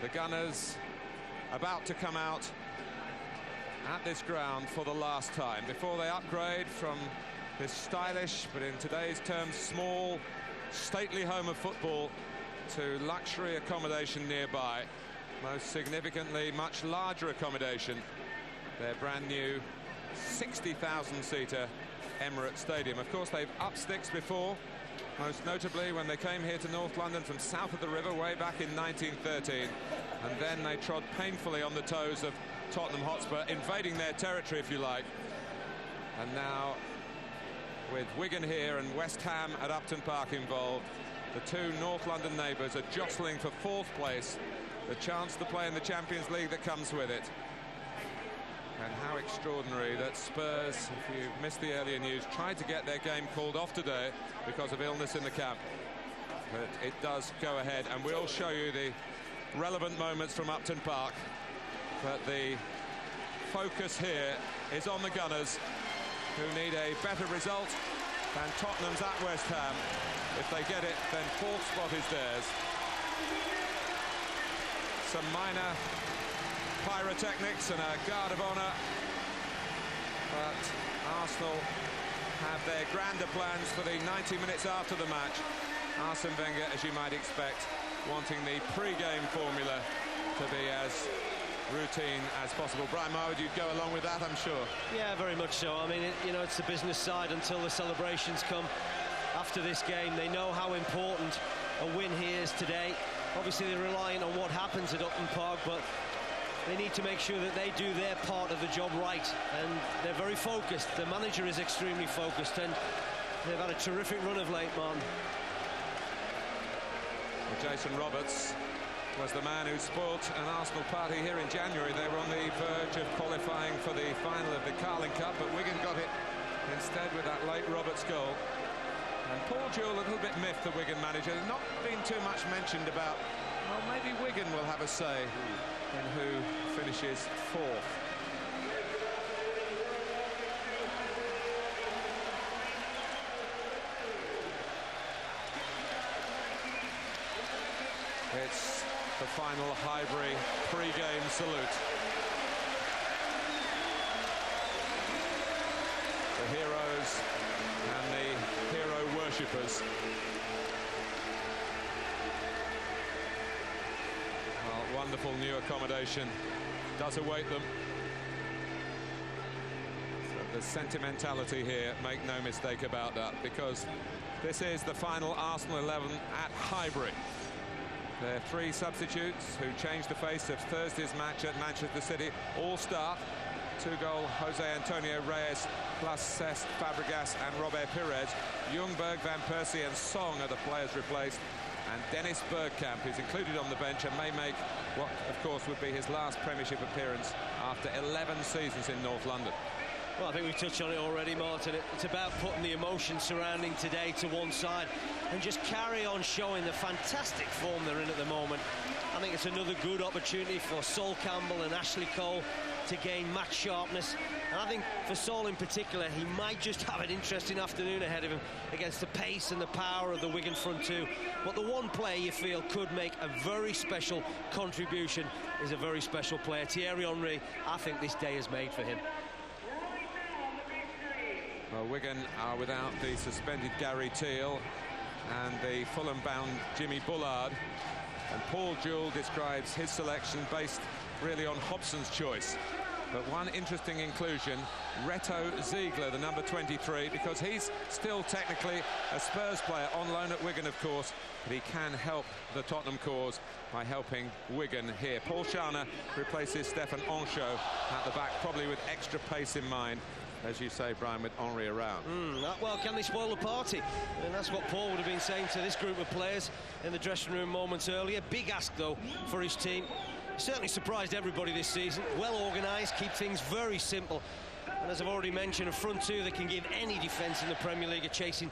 The Gunners about to come out at this ground for the last time before they upgrade from this stylish, but in today's terms small, stately home of football to luxury accommodation nearby. Most significantly, much larger accommodation, their brand new 60,000-seater Emirates Stadium. Of course, they've upped sticks before, most notably when they came here to North London from south of the river way back in 1913, and then they trod painfully on the toes of Tottenham Hotspur, invading their territory, if you like. And now, with Wigan here and West Ham at Upton Park involved, the two North London neighbours are jostling for fourth place, the chance to play in the Champions League that comes with it. And how extraordinary that Spurs, if you missed the earlier news, tried to get their game called off today because of illness in the camp. But it does go ahead, and we'll show you the relevant moments from Upton Park. But the focus here is on the Gunners, who need a better result than Tottenham's at West Ham. If they get it, then fourth spot is theirs. Some minor pyrotechnics and a guard of honour, but Arsenal have their grander plans for the 90 minutes after the match. Arsene Wenger, as you might expect, wanting the pre-game formula to be as routine as possible. Brian Marwood, you'd go along with that, I'm sure. Yeah, very much so. I mean, it's the business side until the celebrations come after this game. They know how important a win here is today. Obviously, they're relying on what happens at Upton Park, but they need to make sure that they do their part of the job right, and they're very focused. The manager is extremely focused, and they've had a terrific run of late, man. Well, Jason Roberts was the man who spoilt an Arsenal party here in January. They were on the verge of qualifying for the final of the Carling Cup, but Wigan got it instead with that late Roberts goal. And Paul Jewell, a little bit miffed, the Wigan manager. Not been too much mentioned about, well, maybe Wigan will have a say in who finishes fourth. It's the final Highbury pre-game salute. The heroes and the hero worshippers. Well, wonderful new accommodation does await them. So the sentimentality here, make no mistake about that, because this is the final Arsenal 11 at Highbury. Their three substitutes who changed the face of Thursday's match at Manchester City all start. Two-goal Jose Antonio Reyes plus Cesc Fabregas and Robert Pires. Ljungberg, Van Persie and Song are the players replaced. And Dennis Bergkamp is included on the bench and may make what, of course, would be his last Premiership appearance after 11 seasons in North London. Well, I think we touched on it already, Martin. It's about putting the emotion surrounding today to one side and just carry on showing the fantastic form they're in at the moment. I think it's another good opportunity for Sol Campbell and Ashley Cole to gain match sharpness. And I think for Sol in particular, he might just have an interesting afternoon ahead of him against the pace and the power of the Wigan front two. But the one player you feel could make a very special contribution is a very special player, Thierry Henry. I think this day is made for him. Well, Wigan are without the suspended Gary Teale and the Fulham-bound Jimmy Bullard. And Paul Jewell describes his selection based really on Hobson's choice. But one interesting inclusion, Reto Ziegler, the number 23, because he's still technically a Spurs player on loan at Wigan, of course, but he can help the Tottenham cause by helping Wigan here. Paul Scharner replaces Stefan Anchot at the back, probably with extra pace in mind, as you say, Brian, with Henry around. Well, can they spoil the party? And that's what Paul would have been saying to this group of players in the dressing room moments earlier. Big ask, though, for his team. Certainly surprised everybody this season. Well organised, keep things very simple. And as I've already mentioned, a front two that can give any defence in the Premier League a chasing.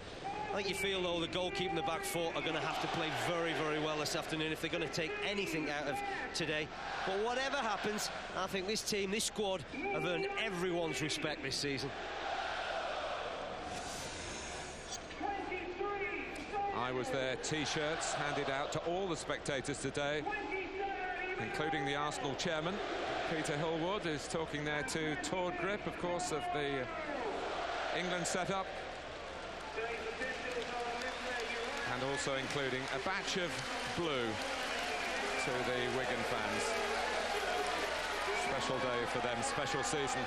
I think you feel, though, the goalkeeper and the back four are going to have to play very, very well this afternoon if they're going to take anything out of today. But whatever happens, I think this team, this squad, have earned everyone's respect this season. I was there, T-shirts handed out to all the spectators today. including the Arsenal chairman, Peter Hillwood, is talking there to Tord Grip, of course, of the England setup. And also including a batch of blue to the Wigan fans. Special day for them, special season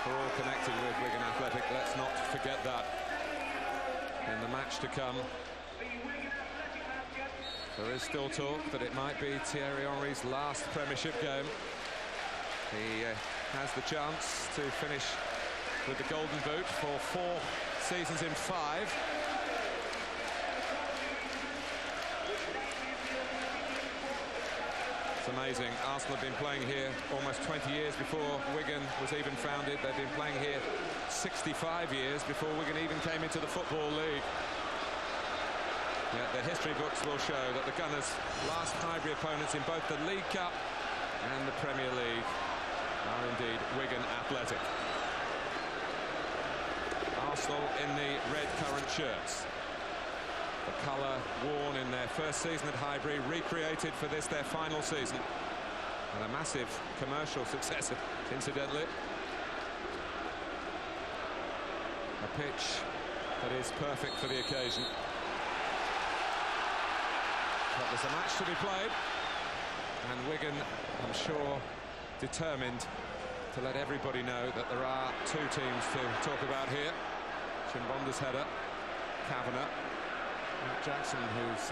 for all connected with Wigan Athletic. Let's not forget that. In the match to come, there is still talk that it might be Thierry Henry's last Premiership game. He has the chance to finish with the Golden Boot for 4 seasons in 5. It's amazing. Arsenal have been playing here almost 20 years before Wigan was even founded. They've been playing here 65 years before Wigan even came into the Football League. Yet the history books will show that the Gunners' last Highbury opponents in both the League Cup and the Premier League are indeed Wigan Athletic. Arsenal in the red currant shirts. The colour worn in their first season at Highbury, recreated for this, their final season. And a massive commercial success, incidentally. A pitch that is perfect for the occasion. But there's a match to be played. And Wigan, I'm sure, determined to let everybody know that there are 2 teams to talk about here. Chimbonda's header, Kavanagh. Jackson, who's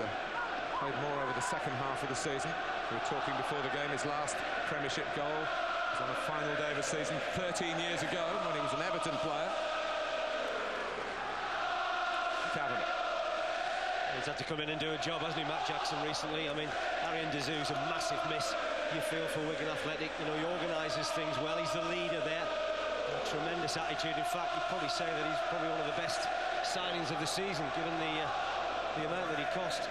played more over the second half of the season. We were talking before the game, his last Premiership goal was on a final day of the season 13 years ago when he was an Everton player. Kavanagh. He's had to come in and do a job, hasn't he, Matt Jackson, recently? I mean, Arian Dezou's a massive miss, you feel, for Wigan Athletic. You know, he organises things well. He's the leader there. A tremendous attitude. In fact, you'd probably say that he's probably one of the best signings of the season, given the amount that he cost.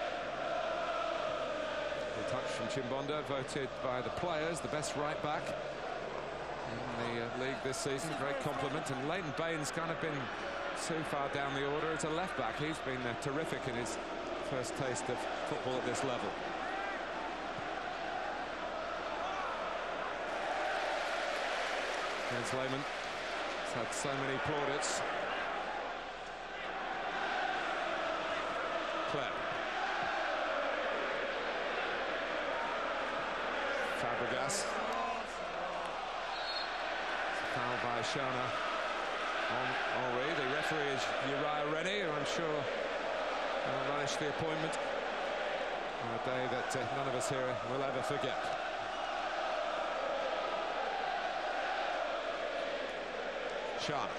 A touch from Chimbonda, voted by the players the best right back in the league this season. Great compliment. And Leighton Baines kind of been too far down the order as a left back. He's been terrific in his first taste of football at this level. Jens Lehmann has had so many plaudits. Kleb. Fabregas. Foul by Shana on Henry. The referee is Uriah Rennie, who I'm sure will relish the appointment on a day that none of us here will ever forget. Shana.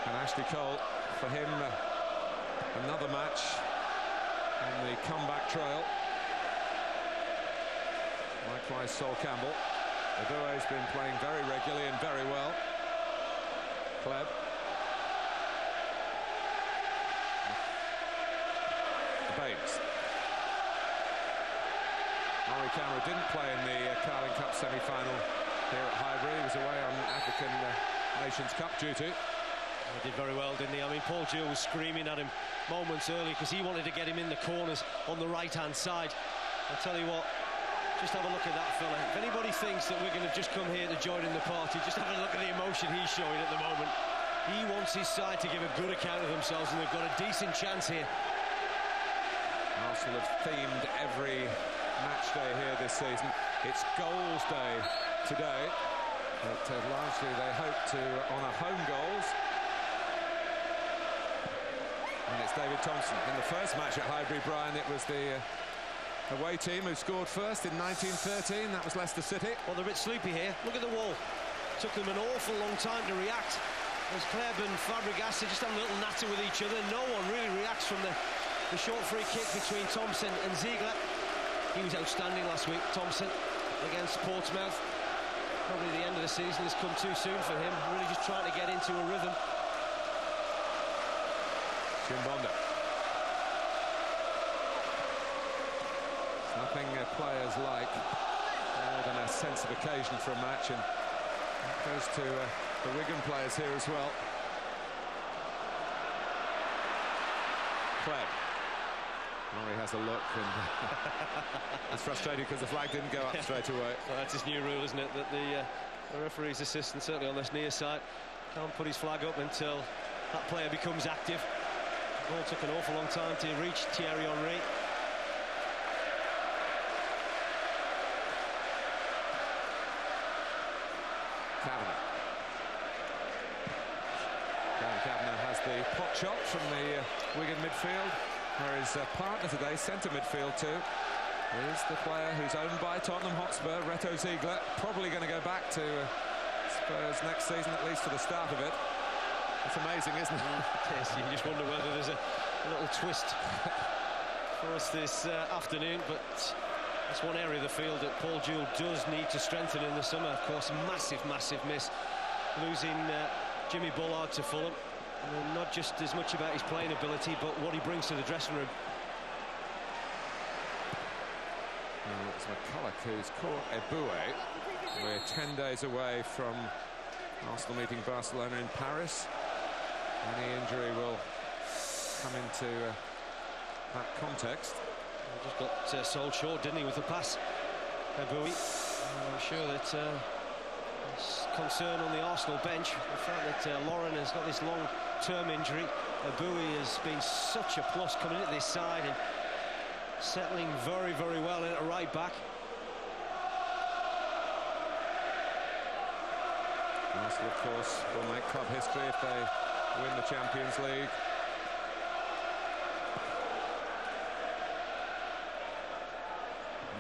And Ashley Cole, for him, another match on the comeback trail. Likewise, Sol Campbell. Adue's been playing very regularly and very well. Kleb. Baines. Henry Cameron didn't play in the Carling Cup semi-final here at Highbury. He was away on African Nations Cup duty. He did very well, didn't he? I mean, Paul Gill was screaming at him moments early because he wanted to get him in the corners on the right-hand side. I'll tell you what, just have a look at that fella. If anybody thinks that we're going to just come here to join in the party, just have a look at the emotion he's showing at the moment. He wants his side to give a good account of themselves, and they've got a decent chance here. Arsenal have themed every match day here this season. It's goals day today, but largely they hope to honour home goals. And it's David Thompson. In the first match at Highbury, Brian, it was the away team who scored first in 1913. That was Leicester City. Well, they're a bit sleepy here. Look at the wall. Took them an awful long time to react. As Kleb and Fabregas, they just have a little natter with each other. No one really reacts from the short free kick between Thompson and Ziegler. He was outstanding last week, Thompson, against Portsmouth. Probably the end of the season has come too soon for him. Really just trying to get into a rhythm. Chimbonda. Nothing players like more than a sense of occasion for a match, and that goes to the Wigan players here as well. Kleb. Murray has a look and is frustrated because the flag didn't go up straight away. Well, that's his new rule, isn't it? That the referee's assistant, certainly on this near side, can't put his flag up until that player becomes active. The ball took an awful long time to reach Thierry Henry. Kavanagh has the pot shot from the Wigan midfield, where his partner today, centre midfield too, is the player who's owned by Tottenham Hotspur, Reto Ziegler, probably going to go back to Spurs next season, at least for the start of it. It's amazing, isn't it? Yes, you just wonder whether there's a little twist for us this afternoon, but that's one area of the field that Paul Jewell does need to strengthen in the summer. Of course, massive miss losing Jimmy Bullard to Fulham. And not just as much about his playing ability, but what he brings to the dressing room. It's McCulloch who's caught Eboué. We're 10 days away from Arsenal meeting Barcelona in Paris. Any injury will come into that context. He just got sold short, didn't he, with the pass, Eboué. I'm sure that there's concern on the Arsenal bench. The fact that Lauren has got this long-term injury. Eboué has been such a plus coming into this side and settling very well in at right back. Arsenal, of course, will make club history if they win the Champions League.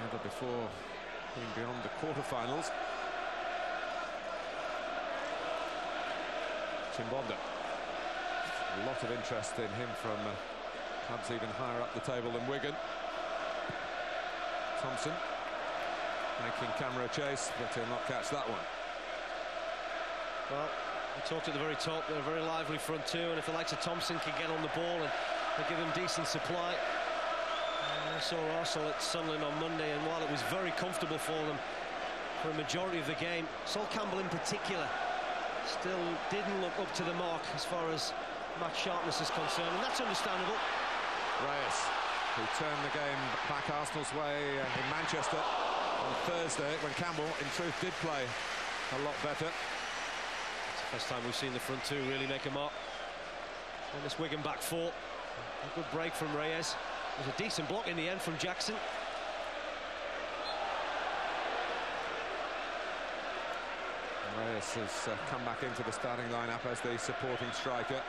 Never before being beyond the quarter-finals. Chimbonda. A lot of interest in him from clubs even higher up the table than Wigan. Thompson making camera chase, but he'll not catch that one. Well, we talked at the very top, they're a very lively front two, and if the likes of Thompson can get on the ball and they give them decent supply. I saw Arsenal at Sunderland on Monday, and while it was very comfortable for them for a majority of the game, Sol Campbell in particular still didn't look up to the mark as far as match sharpness is concerned, and that's understandable. Reyes, who turned the game back Arsenal's way in Manchester on Thursday, when Campbell in truth did play a lot better. It's the first time we've seen the front two really make a mark on this Wigan back four. A good break from Reyes. There's a decent block in the end from Jackson. Reyes has come back into the starting lineup as the supporting striker.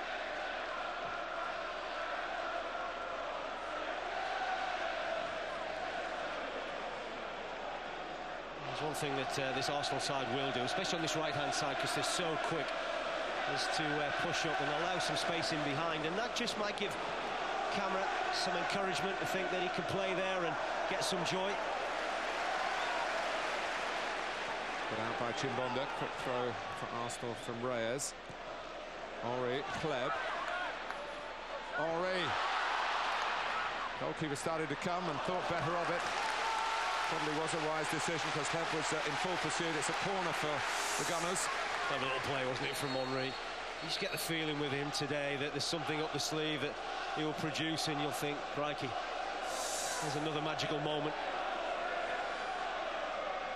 There's one thing that this Arsenal side will do, especially on this right-hand side, because they're so quick, is to push up and allow some space in behind, and that just might give Camara some encouragement to think that he can play there and get some joy. Put out by Chimbonda. Quick throw for Arsenal from Reyes. Henry, Kleb. Henry. Goalkeeper started to come and thought better of it. Probably was a wise decision because Kleb was in full pursuit. It's a corner for the Gunners. A little play, wasn't it, from Henry? You just get the feeling with him today that there's something up the sleeve that he will produce, and you'll think, crikey, there's another magical moment.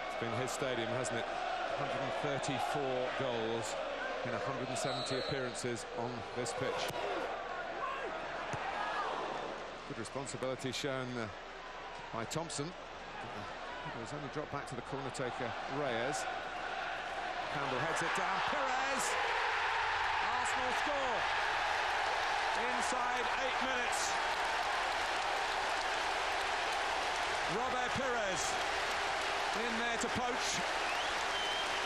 It's been his stadium, hasn't it? 134 goals in 170 appearances on this pitch. Good responsibility shown by Thompson. It was only dropped back to the corner taker, Reyes. Campbell heads it down. Perez! Arsenal score inside 8 minutes. Robert Perez in there to poach.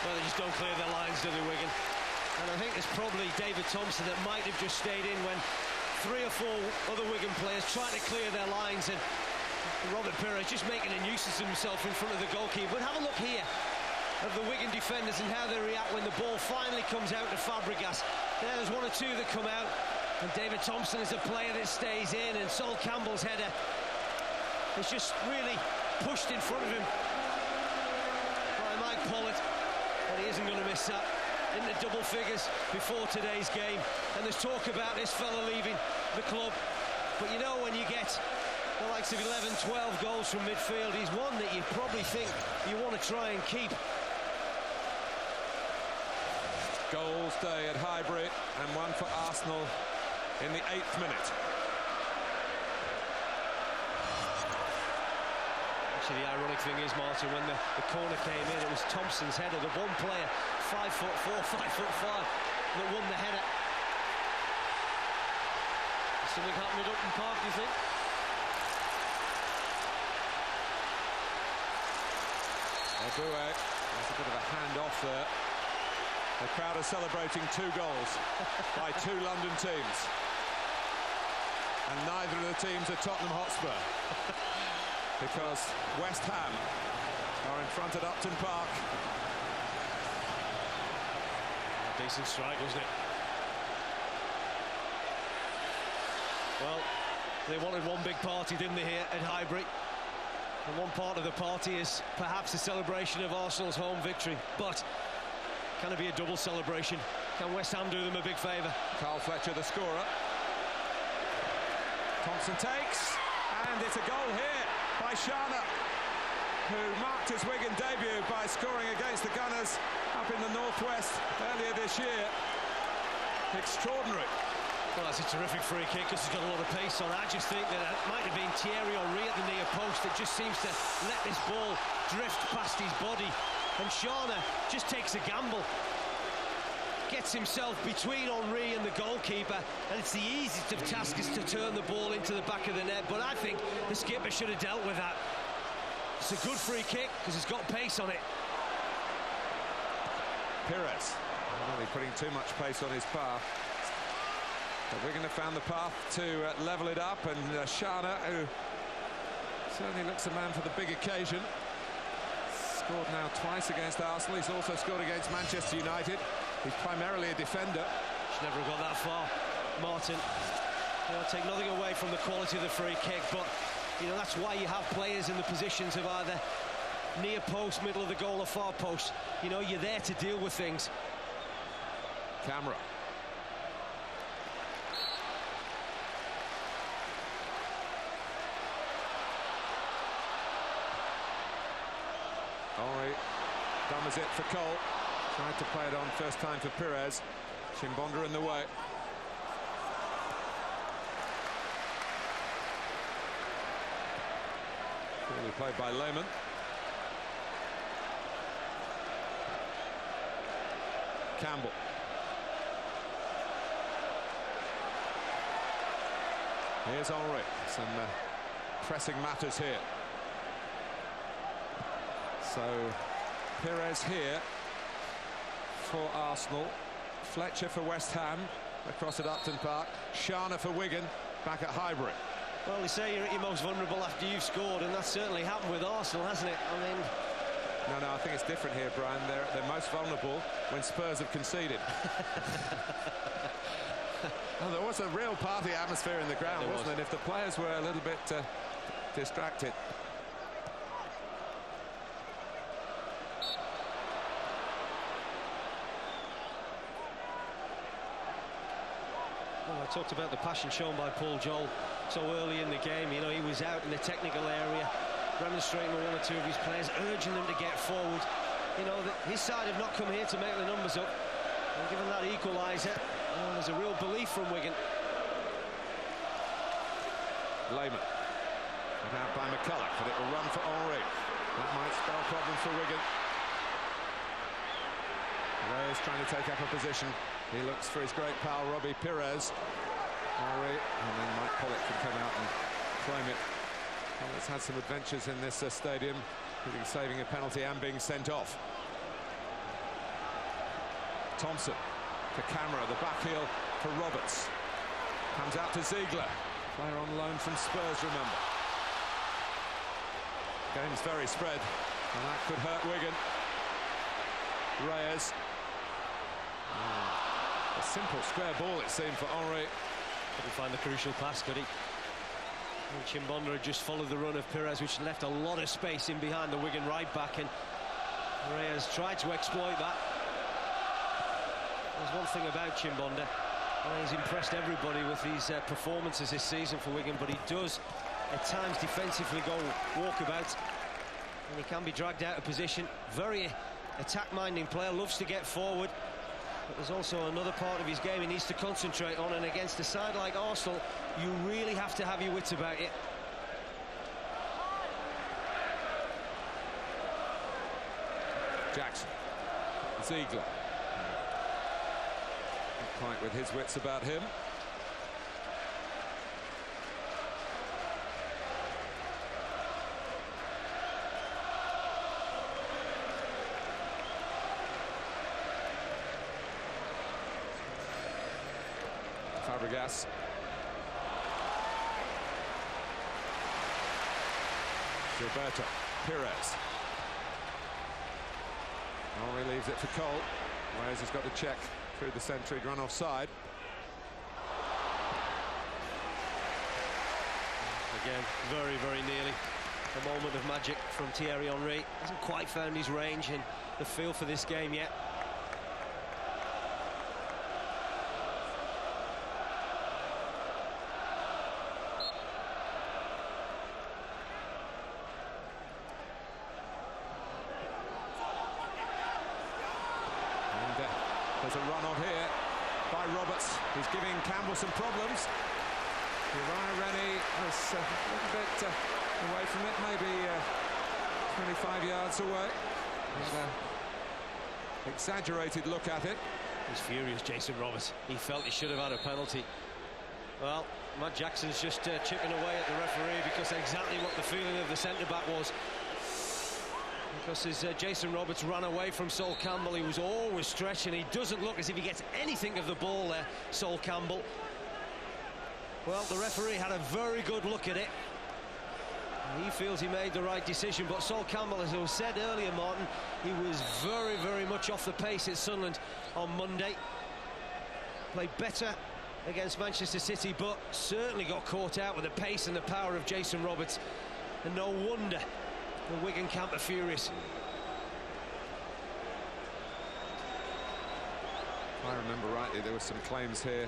Well, they just don't clear their lines, do they, Wigan? And I think it's probably David Thompson that might have just stayed in when 3 or 4 other Wigan players trying to clear their lines, and Robert Perez just making a nuisance of himself in front of the goalkeeper. But have a look here of the Wigan defenders and how they react when the ball finally comes out to Fabregas. There's 1 or 2 that come out, and David Thompson is a player that stays in, and Sol Campbell's header is just really pushed in front of him by Mike Pollard, and he isn't going to miss that. Into double figures before today's game, and there's talk about this fella leaving the club, but you know when you get the likes of 11, 12 goals from midfield. He's one that you probably think you want to try and keep. Goals day at Highbury, and one for Arsenal in the 8th minute. Actually, the ironic thing is, Martin, when the corner came in, it was Thompson's header, the one player, 5'4", 5'5", that won the header. Something happened at Upton Park, do you think? There's a bit of a hand-off there. The crowd are celebrating 2 goals by 2 London teams. And neither of the teams are Tottenham Hotspur. Because West Ham are in front at Upton Park. A decent strike, wasn't it? Well, they wanted one big party, didn't they, here at Highbury? And one part of the party is perhaps a celebration of Arsenal's home victory. But can it be a double celebration? Can West Ham do them a big favour? Carl Fletcher, the scorer. Thompson takes, and it's a goal here by Shana, who marked his Wigan debut by scoring against the Gunners up in the northwest earlier this year. Extraordinary. Well, that's a terrific free kick because he's got a lot of pace on. I just think that it might have been Thierry Henry at the near post that just seems to let this ball drift past his body. And Shana just takes a gamble. Gets himself between Henry and the goalkeeper, and it's the easiest of tasks to turn the ball into the back of the net. But I think the skipper should have dealt with that. It's a good free kick because it's got pace on it. Pires, not really putting too much pace on his path. But Wigan have found the path to level it up, and Shana, who certainly looks a man for the big occasion, scored now twice against Arsenal. He's also scored against Manchester United. He's primarily a defender. Should never have got that far, Martin. You know, take nothing away from the quality of the free kick, but you know that's why you have players in the positions of either near post, middle of the goal, or far post. You know, you're there to deal with things. Camera. Henry dumbers it for Cole. Tried to play it on first time for Pires. Chimbonda in the way. Clearly played by Lehmann. Campbell. Here's Henry. Some pressing matters here. So Pires here for Arsenal, Fletcher for West Ham across at Upton Park, Shana for Wigan back at Highbury. Well, they say you're at your most vulnerable after you've scored, and that's certainly happened with Arsenal, hasn't it? I mean, no, I think it's different here, Brian. They're most vulnerable when Spurs have conceded. Well, there was a real party atmosphere in the ground, wasn't it? And if the players were a little bit distracted. Well, I talked about the passion shown by Paul Joel so early in the game. You know, he was out in the technical area, remonstrating with one or two of his players, urging them to get forward. You know, his side have not come here to make the numbers up. And given that equaliser, there's a real belief from Wigan. Lehmann. Put out by McCulloch, but it will run for Henry. That might spell problems for Wigan. Reyes trying to take up a position. He looks for his great pal, Robbie Pires. Henry, and then Mike Pollock can come out and claim it. Pollock's had some adventures in this stadium, including saving a penalty and being sent off. Thompson to Camera, the back heel for Roberts. Comes out to Ziegler, player on loan from Spurs, remember. Game's very spread, and that could hurt Wigan. Reyes. A simple square ball, it seemed, for Henry. Couldn't find the crucial pass, could he? And Chimbonda had just followed the run of Pires, which left a lot of space in behind the Wigan right back, and Reyes tried to exploit that. There's one thing about Chimbonda. He's impressed everybody with these performances this season for Wigan, but he does at times defensively go walkabout, and he can be dragged out of position. Very attack-minded player, loves to get forward, but there's also another part of his game he needs to concentrate on, and against a side like Arsenal, you really have to have your wits about it. Jackson, Ziegler, not quite with his wits about him. Fabregas. Gilberto Pires. Henry leaves it for Cole. Whereas he's got to check through the centre, he'd run offside. Again, very, very nearly a moment of magic from Thierry Henry. Hasn't quite found his range and the feel for this game yet. There's a run on here by Roberts. He's giving Campbell some problems. Uriah Rennie was a little bit away from it, maybe 25 yards away. There's an exaggerated look at it. He's furious, Jason Roberts. He felt he should have had a penalty. Well, Matt Jackson's just chipping away at the referee, because exactly what the feeling of the centre-back was. Because as Jason Roberts ran away from Sol Campbell, he was always stretching. He doesn't look as if he gets anything of the ball there, Sol Campbell. Well, the referee had a very good look at it. He feels he made the right decision, but Sol Campbell, as I said earlier, Martin, he was very, very much off the pace at Sunderland on Monday. Played better against Manchester City, but certainly got caught out with the pace and the power of Jason Roberts. And no wonder the Wigan camp are furious. If I remember rightly, there were some claims here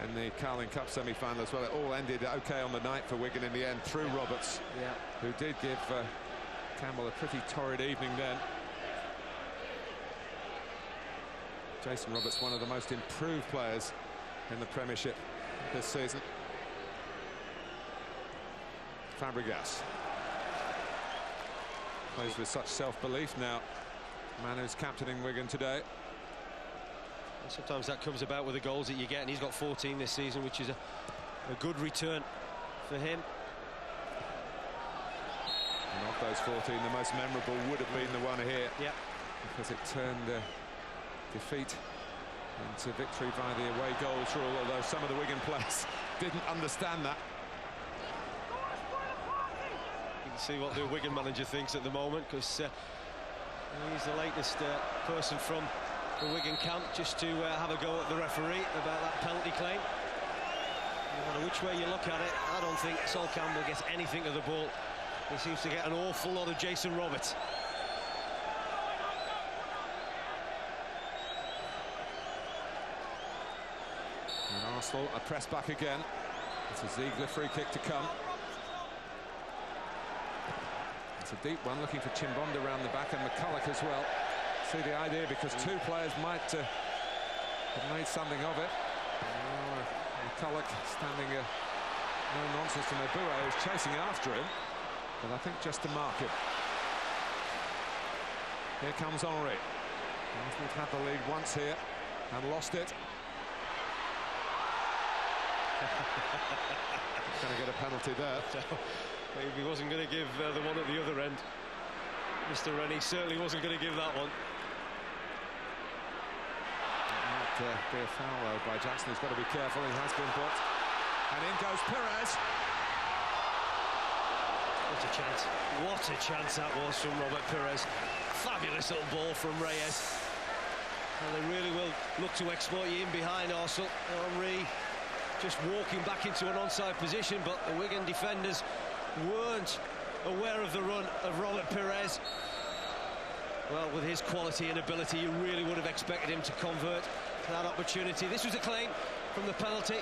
in the Carling Cup semi-final as well. It all ended okay on the night for Wigan in the end, through Roberts, who did give Campbell a pretty torrid evening then. Jason Roberts, one of the most improved players in the Premiership this season. Fabregas plays with such self-belief now. Man who's captaining Wigan today. And sometimes that comes about with the goals that you get, and he's got 14 this season, which is a good return for him. And of those 14, the most memorable would have been the one here. Yeah. Because it turned defeat into victory by the away goals rule, although some of the Wigan players didn't understand that. You can see what the Wigan manager thinks at the moment, because he's the latest person from the Wigan camp just to have a go at the referee about that penalty claim. No matter which way you look at it, I don't think Sol Campbell gets anything of the ball. He seems to get an awful lot of Jason Roberts. And Arsenal are pressed back again. It's a Ziegler free kick to come. It's a deep one, looking for Chimbonda around the back, and McCulloch as well. See the idea, because two players might have made something of it. McCulloch standing no nonsense to Mabua, who's chasing after him, but I think just to mark him. Here comes Henry. Arsenal had the lead once here and lost it. Going to get a penalty there. Maybe he wasn't going to give the one at the other end. Mr. Rennie certainly wasn't going to give that one. It might be a foul though by Jackson. He's got to be careful. He has been booked. And in goes Pires. What a chance. What a chance that was from Robert Pires. Fabulous little ball from Reyes. And they really will look to exploit you in behind Arsenal. Henry just walking back into an onside position, but the Wigan defenders weren't aware of the run of Robert Pires. Well, with his quality and ability, you really would have expected him to convert that opportunity. This was a claim from the penalty.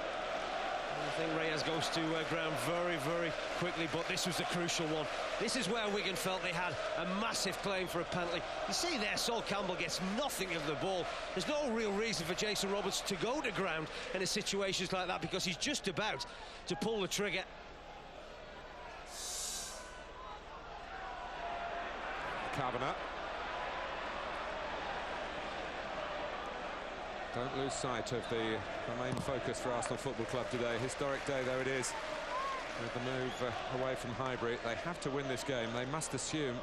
I think Reyes goes to ground very, very quickly, but this was the crucial one. This is where Wigan felt they had a massive claim for a penalty. You see there, Sol Campbell gets nothing of the ball. There's no real reason for Jason Roberts to go to ground in a situations like that, because he's just about to pull the trigger. Kavanagh. Don't lose sight of the main focus for Arsenal Football Club today. Historic day though it is, with the move away from Highbury. They have to win this game. They must assume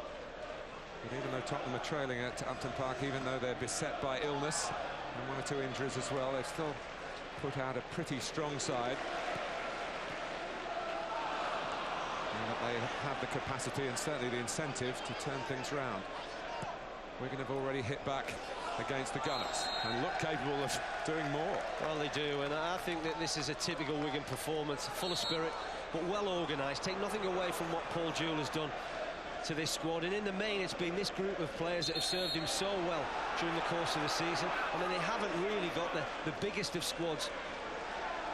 that even though Tottenham are trailing at Upton Park, even though they're beset by illness and one or two injuries as well, they've still put out a pretty strong side. And that they have the capacity and certainly the incentive to turn things round. Wigan have already hit back against the Gunners and look capable of doing more. Well, they do, and I think that this is a typical Wigan performance, full of spirit but well organised. Take nothing away from what Paul Jewell has done to this squad, and in the main it's been this group of players that have served him so well during the course of the season. I mean, they haven't really got the biggest of squads,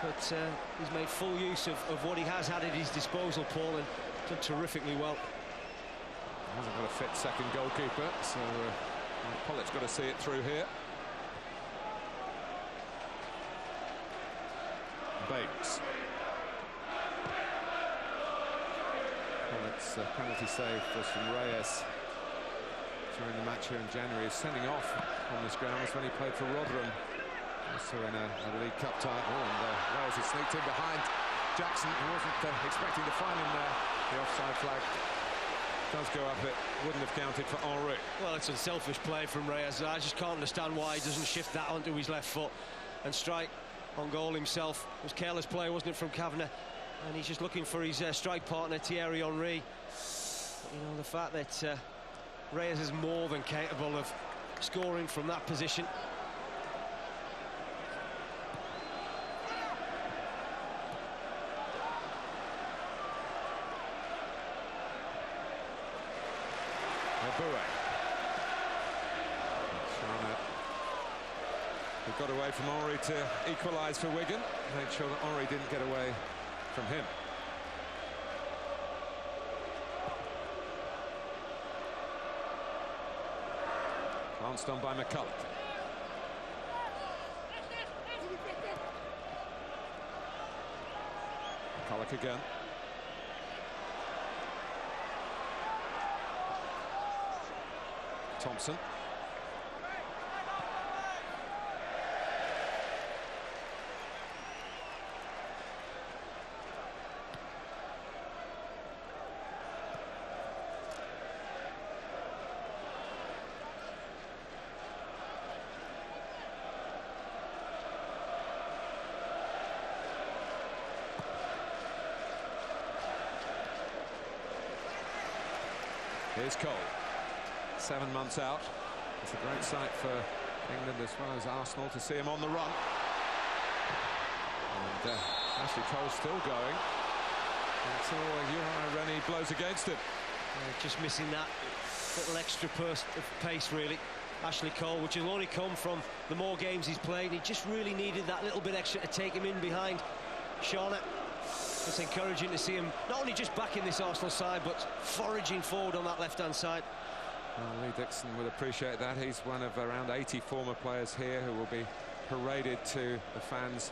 but he's made full use of what he has had at his disposal, Paul, and done terrifically well. He hasn't got a fit second goalkeeper, so Pollock's got to see it through here. Bates. Pollock's penalty save was from Reyes during the match here in January. He's sending off on this ground was when he played for Rotherham, also in a League Cup title, and Reyes has sneaked in behind Jackson, who wasn't expecting to find him there. The offside flag does go up, it wouldn't have counted for Henry. Well, it's unselfish play from Reyes. I just can't understand why he doesn't shift that onto his left foot and strike on goal himself. It was careless play, wasn't it, from Kavanagh? And he's just looking for his strike partner, Thierry Henry. But, you know, the fact that Reyes is more than capable of scoring from that position. He got away from Henry to equalise for Wigan. Made sure that Henry didn't get away from him. Glanced on by McCulloch. McCulloch again. Thompson. Here's Cole. 7 months out. It's a great sight for England as well as Arsenal to see him on the run. And Ashley Cole's still going until Uriah Rennie blows against him. Just missing that little extra burst of pace, really. Ashley Cole, which will only come from the more games he's played. He just really needed that little bit extra to take him in behind Shauna. It's encouraging to see him not only just back in this Arsenal side, but foraging forward on that left-hand side. Well, Lee Dixon would appreciate that. He's one of around 80 former players here who will be paraded to the fans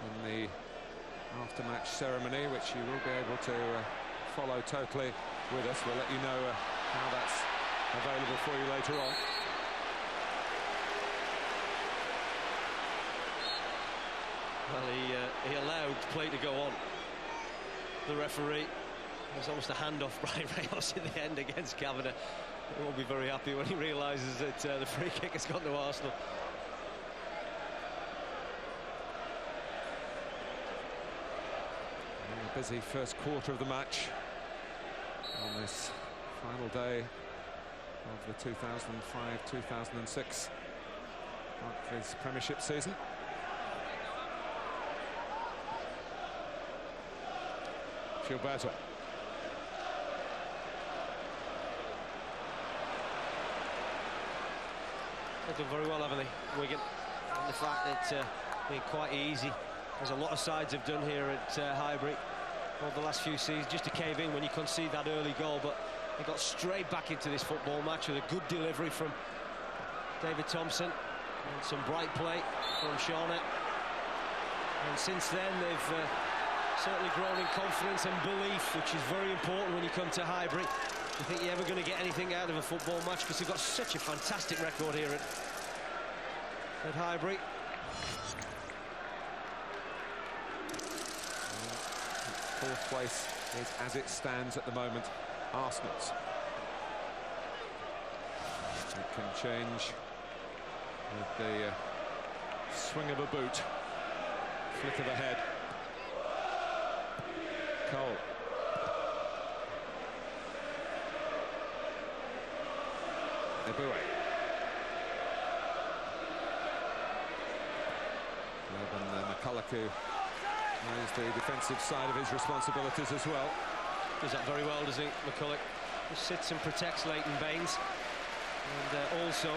in the after-match ceremony, which you will be able to follow totally with us. We'll let you know how that's available for you later on. Well, he allowed play to go on. The referee, there's almost a handoff by Reyes in the end against Kavanagh. He won't be very happy when he realises that the free kick has gone to Arsenal. And a busy first quarter of the match on this final day of the 2005-2006 Barclays Premiership season. Gilberto. They've done very well, haven't they, Wigan? And the fact that it's been quite easy As a lot of sides have done here at Highbury over the last few seasons, just to cave in when you concede that early goal. But they got straight back into this football match with a good delivery from David Thompson and some bright play from Shawnee. And since then they've certainly grown in confidence and belief, which is very important when you come to Highbury. You think you're ever going to get anything out of a football match, because they've got such a fantastic record here at Highbury. Fourth place is, as it stands at the moment, Arsenal's. It can change with the swing of a boot, flick of a head. Cole. Eboué. McCulloch knows the defensive side of his responsibilities as well. Does that very well, does he, McCulloch? Just sits and protects Leighton Baines. And also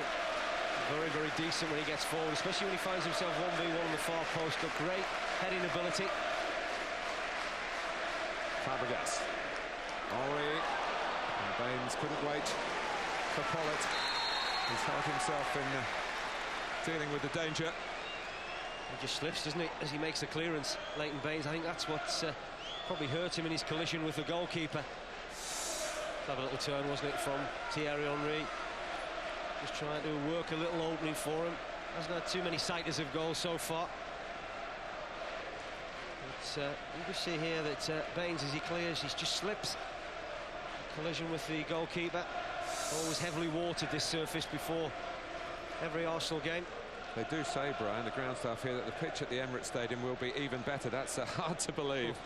very, very decent when he gets forward, especially when he finds himself 1v1 on the far post. Got great heading ability. Fabregas. Henry. And Baines couldn't wait for Pollitt. He's hurt himself in dealing with the danger. He just slips, doesn't he, as he makes the clearance. Leighton Baines, I think that's what's probably hurt him in his collision with the goalkeeper. Clever little turn, wasn't it, from Thierry Henry. Just trying to work a little opening for him. Hasn't had too many sighters of goals so far. But you can see here that Baines, as he clears, he just slips. Collision with the goalkeeper. Always heavily watered, this surface, before every Arsenal game. They do say, Brian, the ground staff here, that the pitch at the Emirates Stadium will be even better. That's hard to believe.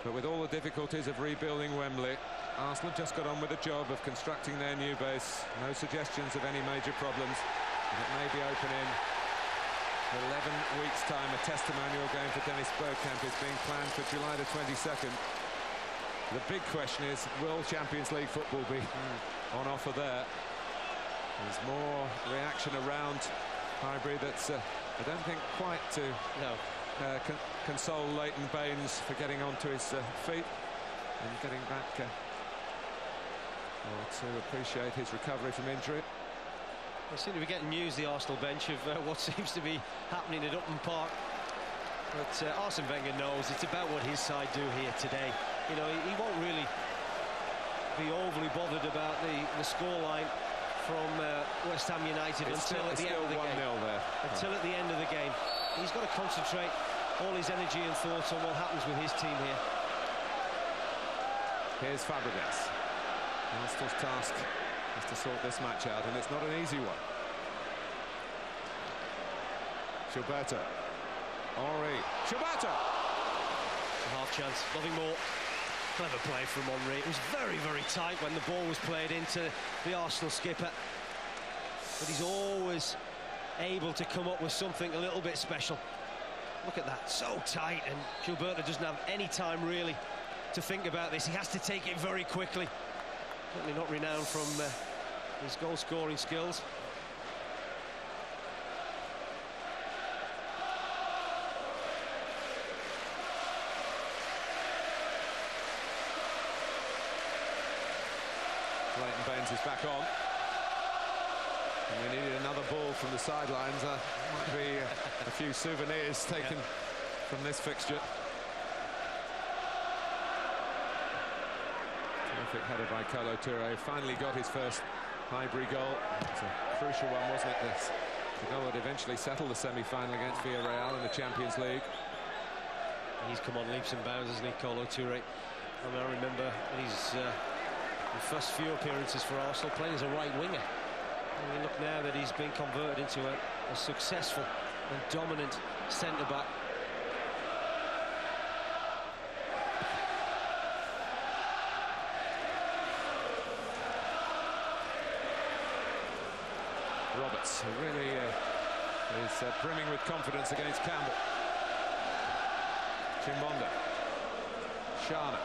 But with all the difficulties of rebuilding Wembley, Arsenal just got on with the job of constructing their new base. No suggestions of any major problems. And it may be open in 11 weeks' time. A testimonial game for Dennis Bergkamp is being planned for July the 22nd. The big question is, will Champions League football be on offer there? There's more reaction around Highbury that's, I don't think, quite to console Leighton Baines for getting onto his feet and getting back to appreciate his recovery from injury. They seem to be getting news, the Arsenal bench, of what seems to be happening at Upton Park. But Arsene Wenger knows it's about what his side do here today. You know, he won't really be overly bothered about the scoreline from West Ham United until at the end of the game. There. Until at the end of the game. He's got to concentrate all his energy and thoughts on what happens with his team here. Here's Fabregas. Arsenal's task is to sort this match out, and it's not an easy one. Gilberto. Henry. Gilberto! A half chance, nothing more. Clever play from Henry. It was very, very tight when the ball was played into the Arsenal skipper. But he's always able to come up with something a little bit special. Look at that, so tight, and Gilberto doesn't have any time really to think about this. He has to take it very quickly. Certainly not renowned from his goal-scoring skills. Leighton Baines is back on. And we needed another ball from the sidelines. Might be a few souvenirs taken from this fixture. Terrific header by Kolo Touré. Finally got his first Highbury goal. It's a crucial one, wasn't it, this? The goal would eventually settle the semi-final against Villarreal in the Champions League. He's come on leaps and bounds, hasn't he, Kolo Touré? I remember his first few appearances for Arsenal playing as a right winger. And you look now that he's been converted into a successful and dominant centre-back. Roberts, who really is brimming with confidence against Campbell. Chimbonda. Shana.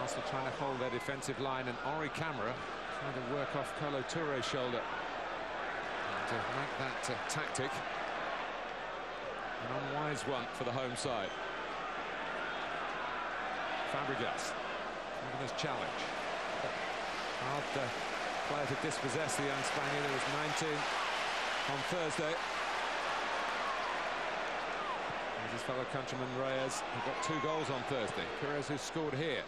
Arsenal trying to hold their defensive line, and Henri Camara trying to work off Kolo Touré's shoulder and to make that tactic. An unwise one for the home side. Fabregas, given his challenge. Hard player to dispossess, the young Spaniard, who was 19 on Thursday. As his fellow countryman Reyes, who got 2 goals on Thursday. Perez, who scored here.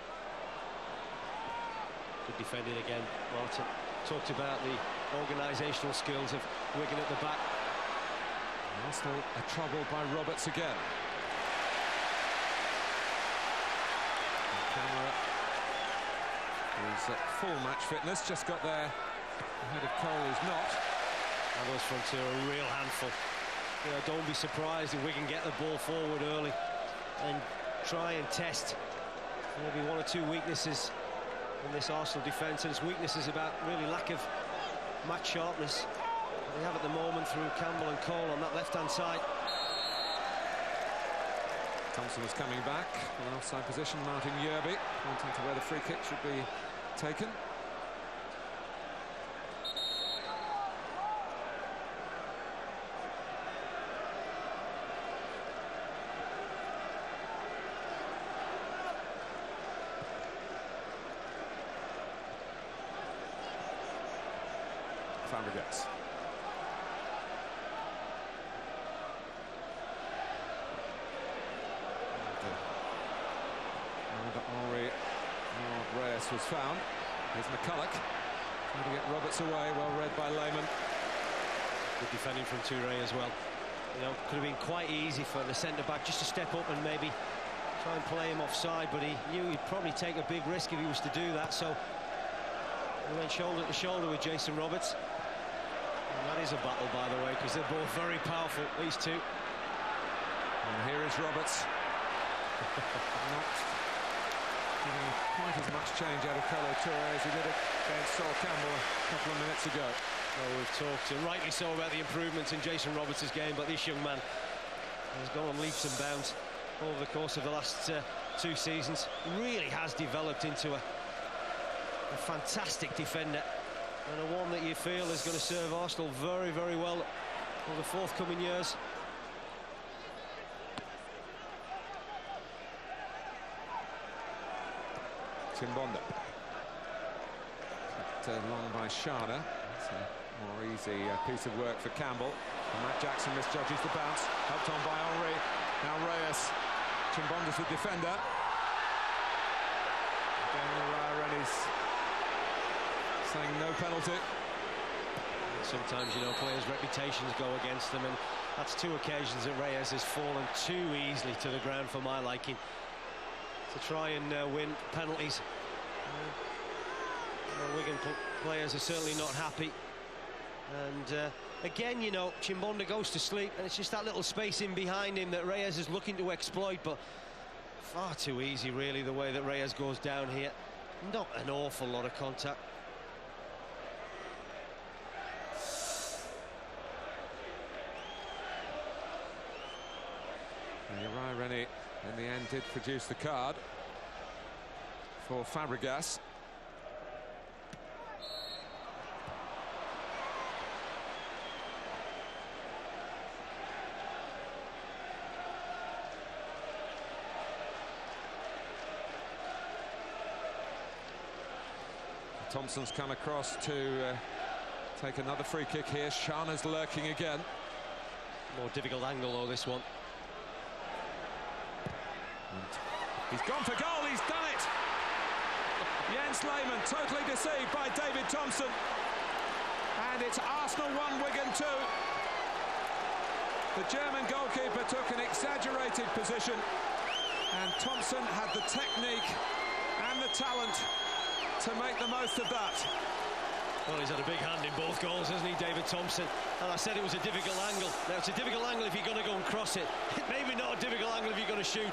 Good defending again, Martin. Talked about the organisational skills of Wigan at the back. Arsenal are troubled by Roberts again. Camera, who's at full match fitness, just got there ahead of Cole, who's not. And those front two are a real handful. You know, don't be surprised if we can get the ball forward early and try and test maybe 1 or 2 weaknesses in this Arsenal defence, and its weaknesses about really lack of match sharpness they have at the moment through Campbell and Cole on that left-hand side. Thompson is coming back in an offside position. Martin Yerby pointing to where the free kick should be taken. Fabregas. Henry Reyes was found. Here's McCulloch trying to get Roberts away. Well read by Lehmann. Good defending from Touré as well. You know, could have been quite easy for the centre-back just to step up and maybe try and play him offside, but he knew he'd probably take a big risk if he was to do that, so he went shoulder to shoulder with Jason Roberts. And that is a battle, by the way, because they're both very powerful, these two. And here is Roberts. Not giving quite as much change out of Colo Touré as he did against Sol Campbell a couple of minutes ago. Well, we've talked, and rightly so, about the improvements in Jason Roberts' game, but this young man has gone on leaps and bounds over the course of the last 2 seasons. Really has developed into a fantastic defender, and a one that you feel is going to serve Arsenal very, very well over the forthcoming years. Chimbonda. Cut long by Shana. It's a more easy piece of work for Campbell. And Matt Jackson misjudges the bounce. Helped on by Henry. Now Reyes. Chimbonda's the defender. Again, Rennie's saying no penalty. Sometimes, you know, players' reputations go against them, and that's 2 occasions that Reyes has fallen too easily to the ground for my liking, to try and win penalties. Wigan players are certainly not happy, and again, you know, Chimbonda goes to sleep, and it's just that little space in behind him that Reyes is looking to exploit, but far too easy really the way that Reyes goes down here. Not an awful lot of contact. Uriah Rennie in the end did produce the card for Fabregas. Thompson's come across to take another free kick here. Shana's lurking again. More difficult angle though, this one. He's gone for goal, he's done it! Jens Lehmann totally deceived by David Thompson. And it's Arsenal 1, Wigan 2. The German goalkeeper took an exaggerated position, and Thompson had the technique and the talent to make the most of that. Well, he's had a big hand in both goals, hasn't he, David Thompson? And I said it was a difficult angle. Now, it's a difficult angle if you're going to go and cross it. Maybe not a difficult angle if you're going to shoot.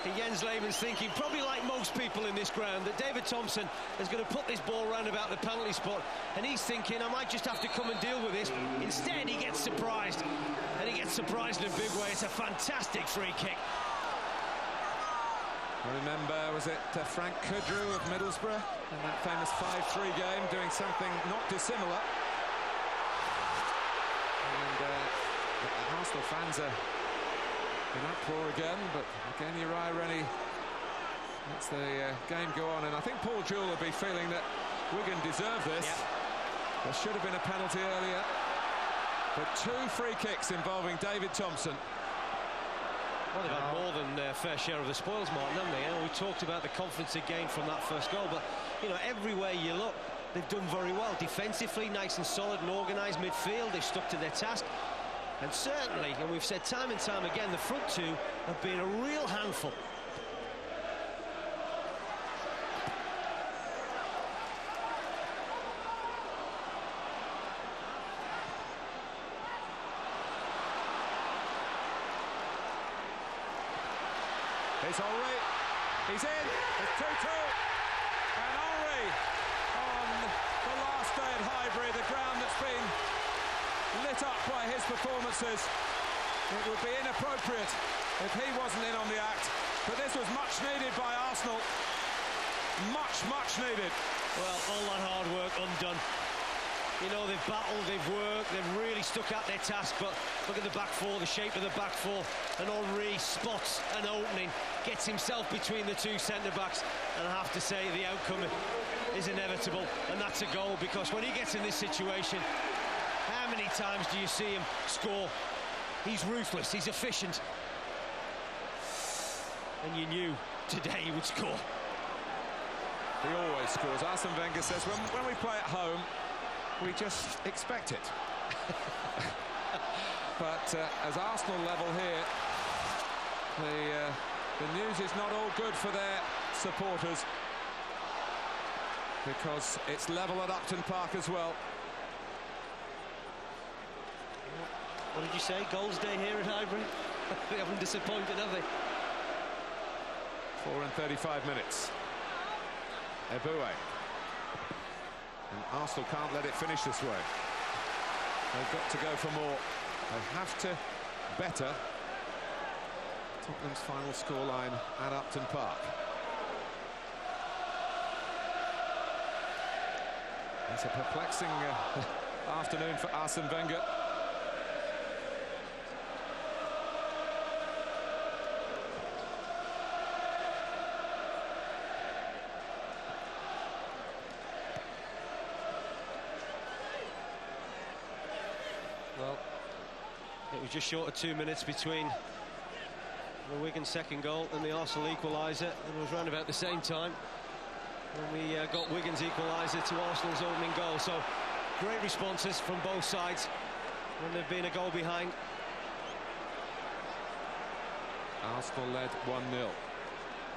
And Jens Lehmann's thinking, probably like most people in this ground, that David Thompson is going to put this ball round about the penalty spot, and he's thinking, I might just have to come and deal with this. Instead, he gets surprised, and he gets surprised in a big way. It's a fantastic free kick. I remember, was it Frank Kudru of Middlesbrough in that famous 5-3 game, doing something not dissimilar. And Arsenal fans are in uproar again, but again Uriah Rennie lets the game go on, and I think Paul Jewell will be feeling that Wigan deserve this. Yeah. There should have been a penalty earlier, but 2 free kicks involving David Thompson. Well, they've had more than their fair share of the spoils, Martin, haven't they? You know, we talked about the confidence they gained from that first goal, but you know, everywhere you look, they've done very well defensively, nice and solid and organised midfield. They've stuck to their task, and certainly, and we've said time and time again, the front 2 have been a real handful. It's Henry, he's in, it's 2-2, and Henry on the last day at Highbury, the ground that's been lit up by his performances. It would be inappropriate if he wasn't in on the act, but this was much needed by Arsenal, much needed. Well, all that hard work undone. You know, they've battled, they've worked, they've really stuck at their task, but look at the back 4, the shape of the back 4, and Henry spots an opening, gets himself between the 2 centre-backs, and I have to say the outcome is inevitable, and that's a goal, because when he gets in this situation, how many times do you see him score? He's ruthless, he's efficient, and you knew today he would score. He always scores. Arsene Wenger says when we play at home, we just expect it. But as Arsenal level here, the news is not all good for their supporters, because it's level at Upton Park as well. What did you say? Goals day here at Highbury? They haven't disappointed, have they? 4 and 35 minutes. Eboué. And Arsenal can't let it finish this way. They've got to go for more. They have to better Tottenham's final scoreline at Upton Park. It's a perplexing afternoon for Arsene Wenger. Well, it was just short of 2 minutes between the Wigan second goal and the Arsenal equaliser, and it was round about the same time when we got Wigan's equaliser to Arsenal's opening goal. So great responses from both sides when they've been a goal behind. Arsenal led 1-0.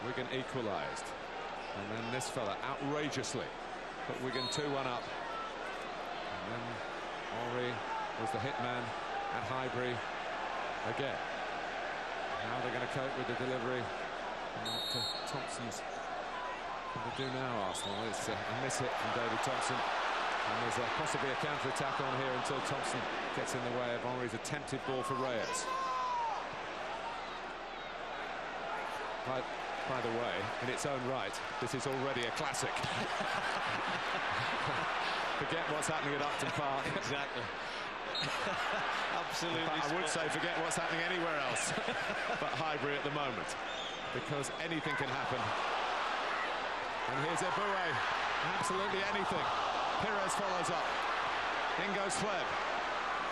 Wigan equalised, and then this fella outrageously put Wigan 2-1 up, and then Henry was the hitman at Highbury again. How they're going to cope with the delivery. And what Thompson's going to do now, Arsenal. It's a miss hit from David Thompson, and there's possibly a counter-attack on here until Thompson gets in the way of Henry's attempted ball for Reyes. By the way, in its own right, this is already a classic. Forget what's happening at Upton Park. Exactly. Absolutely. I would say forget what's happening anywhere else but Highbury at the moment, because anything can happen. And here's Eboué. Absolutely anything. Pires follows up. In goes Fleb.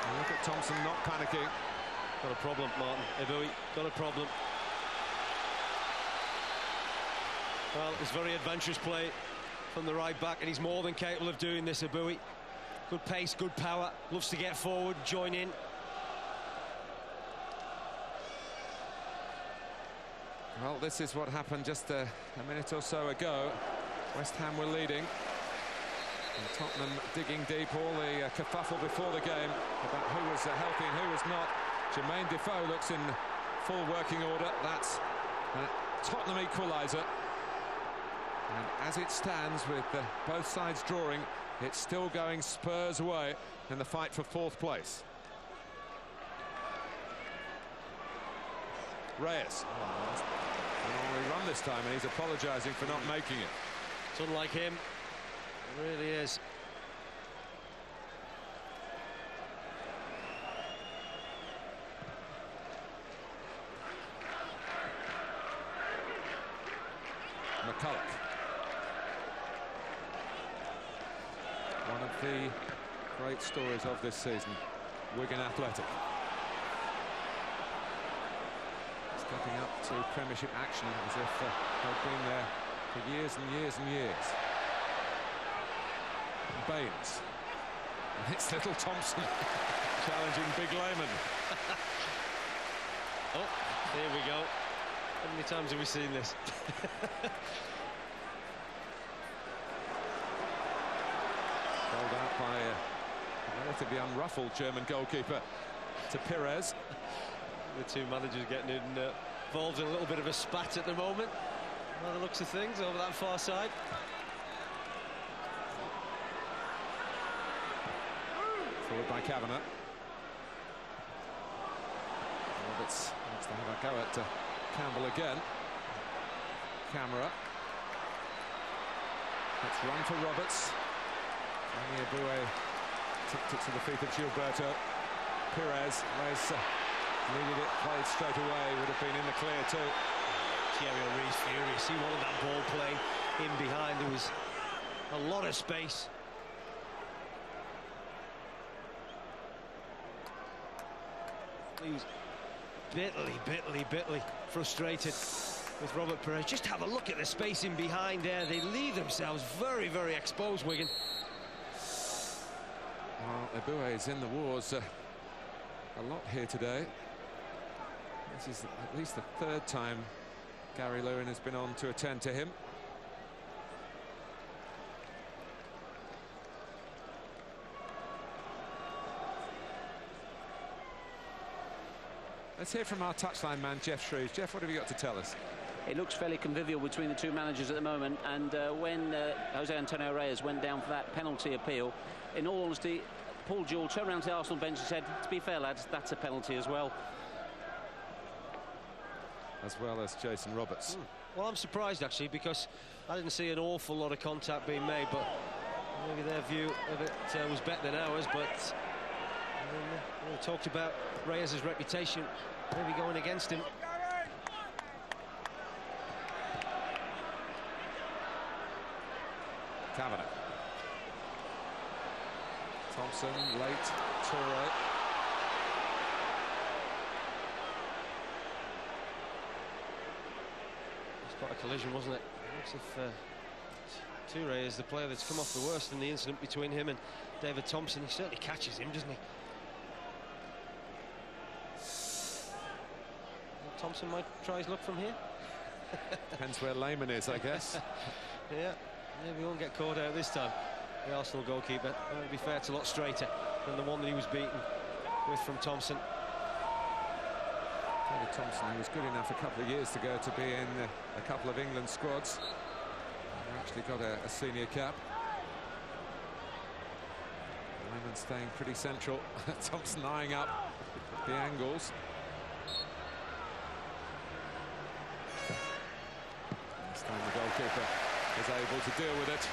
And look at Thompson not panicking. Got a problem, Martin. Eboué got a problem. Well, it's very adventurous play from the right back, and he's more than capable of doing this, Eboué. Good pace, good power, loves to get forward, join in. Well, this is what happened just a minute or so ago. West Ham were leading, and Tottenham digging deep. All the kerfuffle before the game about who was healthy and who was not. Jermaine Defoe looks in full working order. That's a Tottenham equaliser. And as it stands, with both sides drawing, it's still going Spurs away in the fight for 4th place. Reyes. And only run this time, and he's apologising for not making it. It's unlike him. It really is. the great stories of this season. Wigan Athletic. Stepping up to Premiership action as if they've been there for years and years and years. Baines. And it's little Thompson challenging Big Lehman. Oh, here we go. How many times have we seen this? Rolled out by a relatively unruffled German goalkeeper to Pires. The two managers getting involved in a little bit of a spat at the moment, by the looks of things, over that far side. Forward by Kavanagh. Roberts wants to have a go at Campbell again. Camera. Let's run for Roberts. Danny Aboué tipped it to the feet of Gilberto. Pires needed it, played straight away, would have been in the clear too. Thierry Henry's furious. He wanted that ball playing in behind. There was a lot of space. He was bitterly frustrated with Robert Pires. Just have a look at the space in behind there. They leave themselves very, very exposed, Wigan. Well, Aboué is in the wars a lot here today. This is at least the third time Gary Lewin has been on to attend to him. Let's hear from our touchline man, Jeff Shreves. Jeff, what have you got to tell us? It looks fairly convivial between the two managers at the moment, and when Jose Antonio Reyes went down for that penalty appeal, in all honesty, Paul Jewell turned around to the Arsenal bench and said, to be fair, lads, that's a penalty as well. As well as Jason Roberts. Well, I'm surprised, actually, because I didn't see an awful lot of contact being made, but maybe their view of it was better than ours, but we talked about Reyes' reputation maybe going against him. Kavanagh. Thompson, late, Toure. It's quite a collision, wasn't it? Looks as if Toure is the player that's come off the worst in the incident between him and David Thompson. He certainly catches him, doesn't he? Thompson might try his luck from here. Depends where Lehman is, I guess. Yeah, maybe he won't get caught out this time. The Arsenal goalkeeper, well, to be fair, it's a lot straighter than the one that he was beaten with from Thompson. David Thompson, who was good enough a couple of years ago to be in a couple of England squads. Actually got a senior cap. Lehman staying pretty central. Thompson eyeing up the angles. This time the goalkeeper is able to deal with it.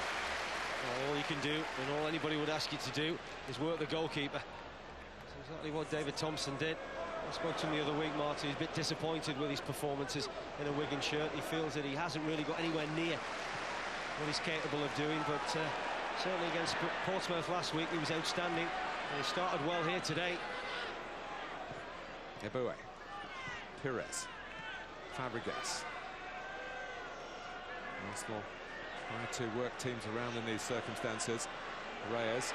Well, all you can do, and all anybody would ask you to do, is work the goalkeeper. That's exactly what David Thompson did. I spoke to him the other week, Martin. He's a bit disappointed with his performances in a Wigan shirt. He feels that he hasn't really got anywhere near what he's capable of doing, but certainly against Portsmouth last week, he was outstanding. And he started well here today. Aboué, Pires, Fabregas. Arsenal trying to work teams around in these circumstances. Reyes,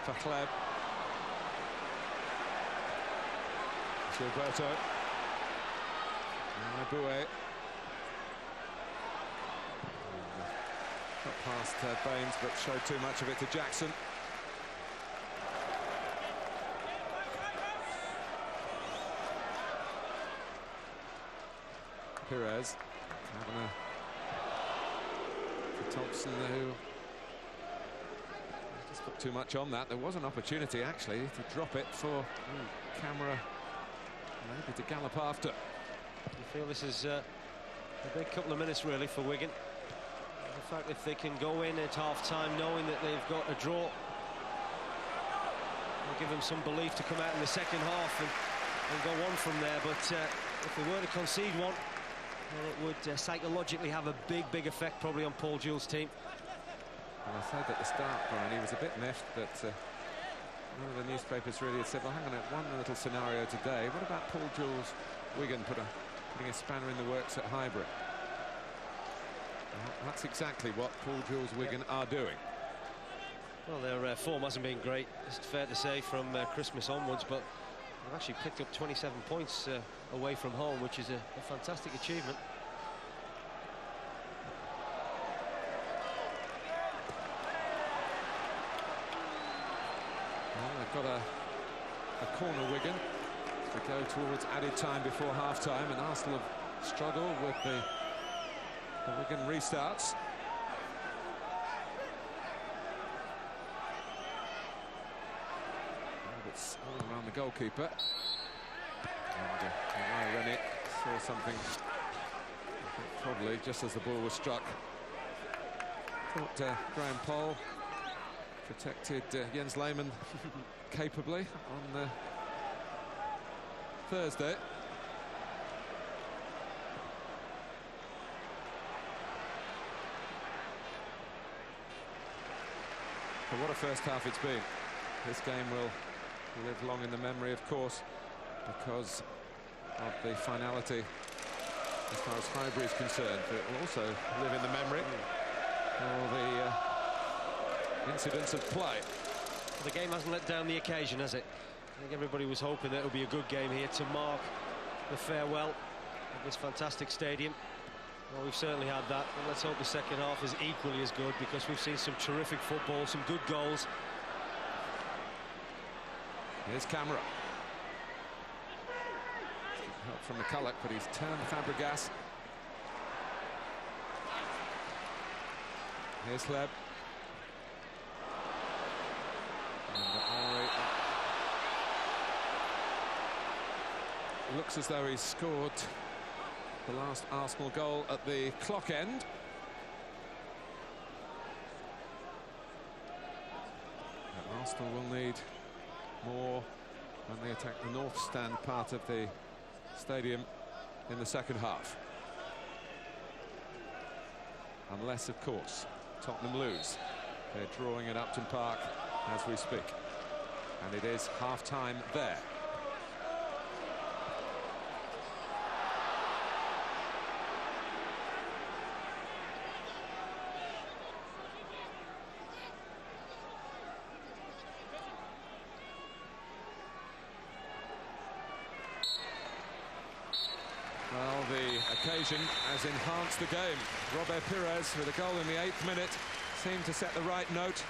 Fachleb, Gilberto, Aboué. Got past Baines, but showed too much of it to Jackson. Pires, Kavanagh to Thompson, who just put too much on that. There was an opportunity actually to drop it for Camera, maybe to gallop after. You feel this is a big couple of minutes really for Wigan. The fact if they can go in at half-time knowing that they've got a draw, will give them some belief to come out in the second half and go on from there. But if they were to concede one, then it would psychologically have a big effect probably on Paul Jewell's team. And I said at the start, Brian, he was a bit miffed that none of the newspapers really had said, well, hang on, one little scenario today. What about Paul Jewell's Wigan putting a spanner in the works at Highbury? Well, that's exactly what Paul Jewell's Wigan are doing. Well, their form hasn't been great, it's fair to say, from Christmas onwards, but they've actually picked up 27 points away from home, which is a fantastic achievement. Well, they've got a corner, Wigan, as we go towards added time before half-time, and Arsenal have struggled with the Wigan restarts. It's all around the goalkeeper. And Rennie saw something, probably just as the ball was struck. Thought Graham Poll protected Jens Lehmann capably on Thursday. But what a first half it's been. This game will live long in the memory, of course, because of the finality as far as Highbury is concerned, but it will also live in the memory for the incidents of play. Well, the game hasn't let down the occasion, has it? I think everybody was hoping that it would be a good game here to mark the farewell of this fantastic stadium. Well, we've certainly had that, and let's hope the second half is equally as good, because we've seen some terrific football, some good goals. Here's Camera. Help from McCulloch, but he's turned Fabregas. Here's Hleb. It looks as though he's scored the last Arsenal goal at the clock end. But Arsenal will need more when they attack the north stand part of the stadium in the second half. Unless, of course, Tottenham lose. They're drawing at Upton Park as we speak. And it is half-time there. Well, the occasion has enhanced the game. Robert Pires with a goal in the 8th minute seemed to set the right note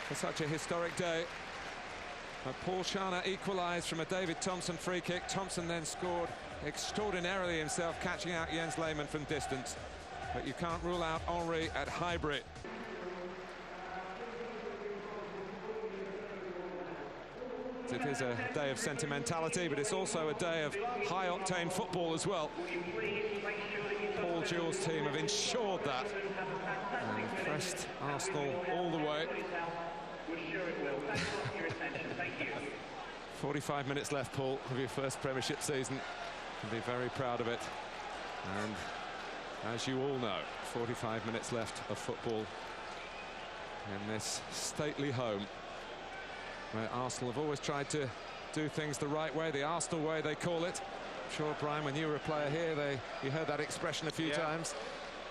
for such a historic day. But Paul Scharner equalised from a David Thompson free kick. Thompson then scored extraordinarily himself, catching out Jens Lehmann from distance. But you can't rule out Henry at Highbury. It is a day of sentimentality, but it's also a day of high-octane football as well. Paul Jewell's team have ensured that and pressed Arsenal all the way. 45 minutes left, Paul, of your first Premiership season. You'll be very proud of it. And as you all know, 45 minutes left of football in this stately home, where Arsenal have always tried to do things the right way, the Arsenal way they call it. I'm sure, Brian, when you were a player here, you heard that expression a few times.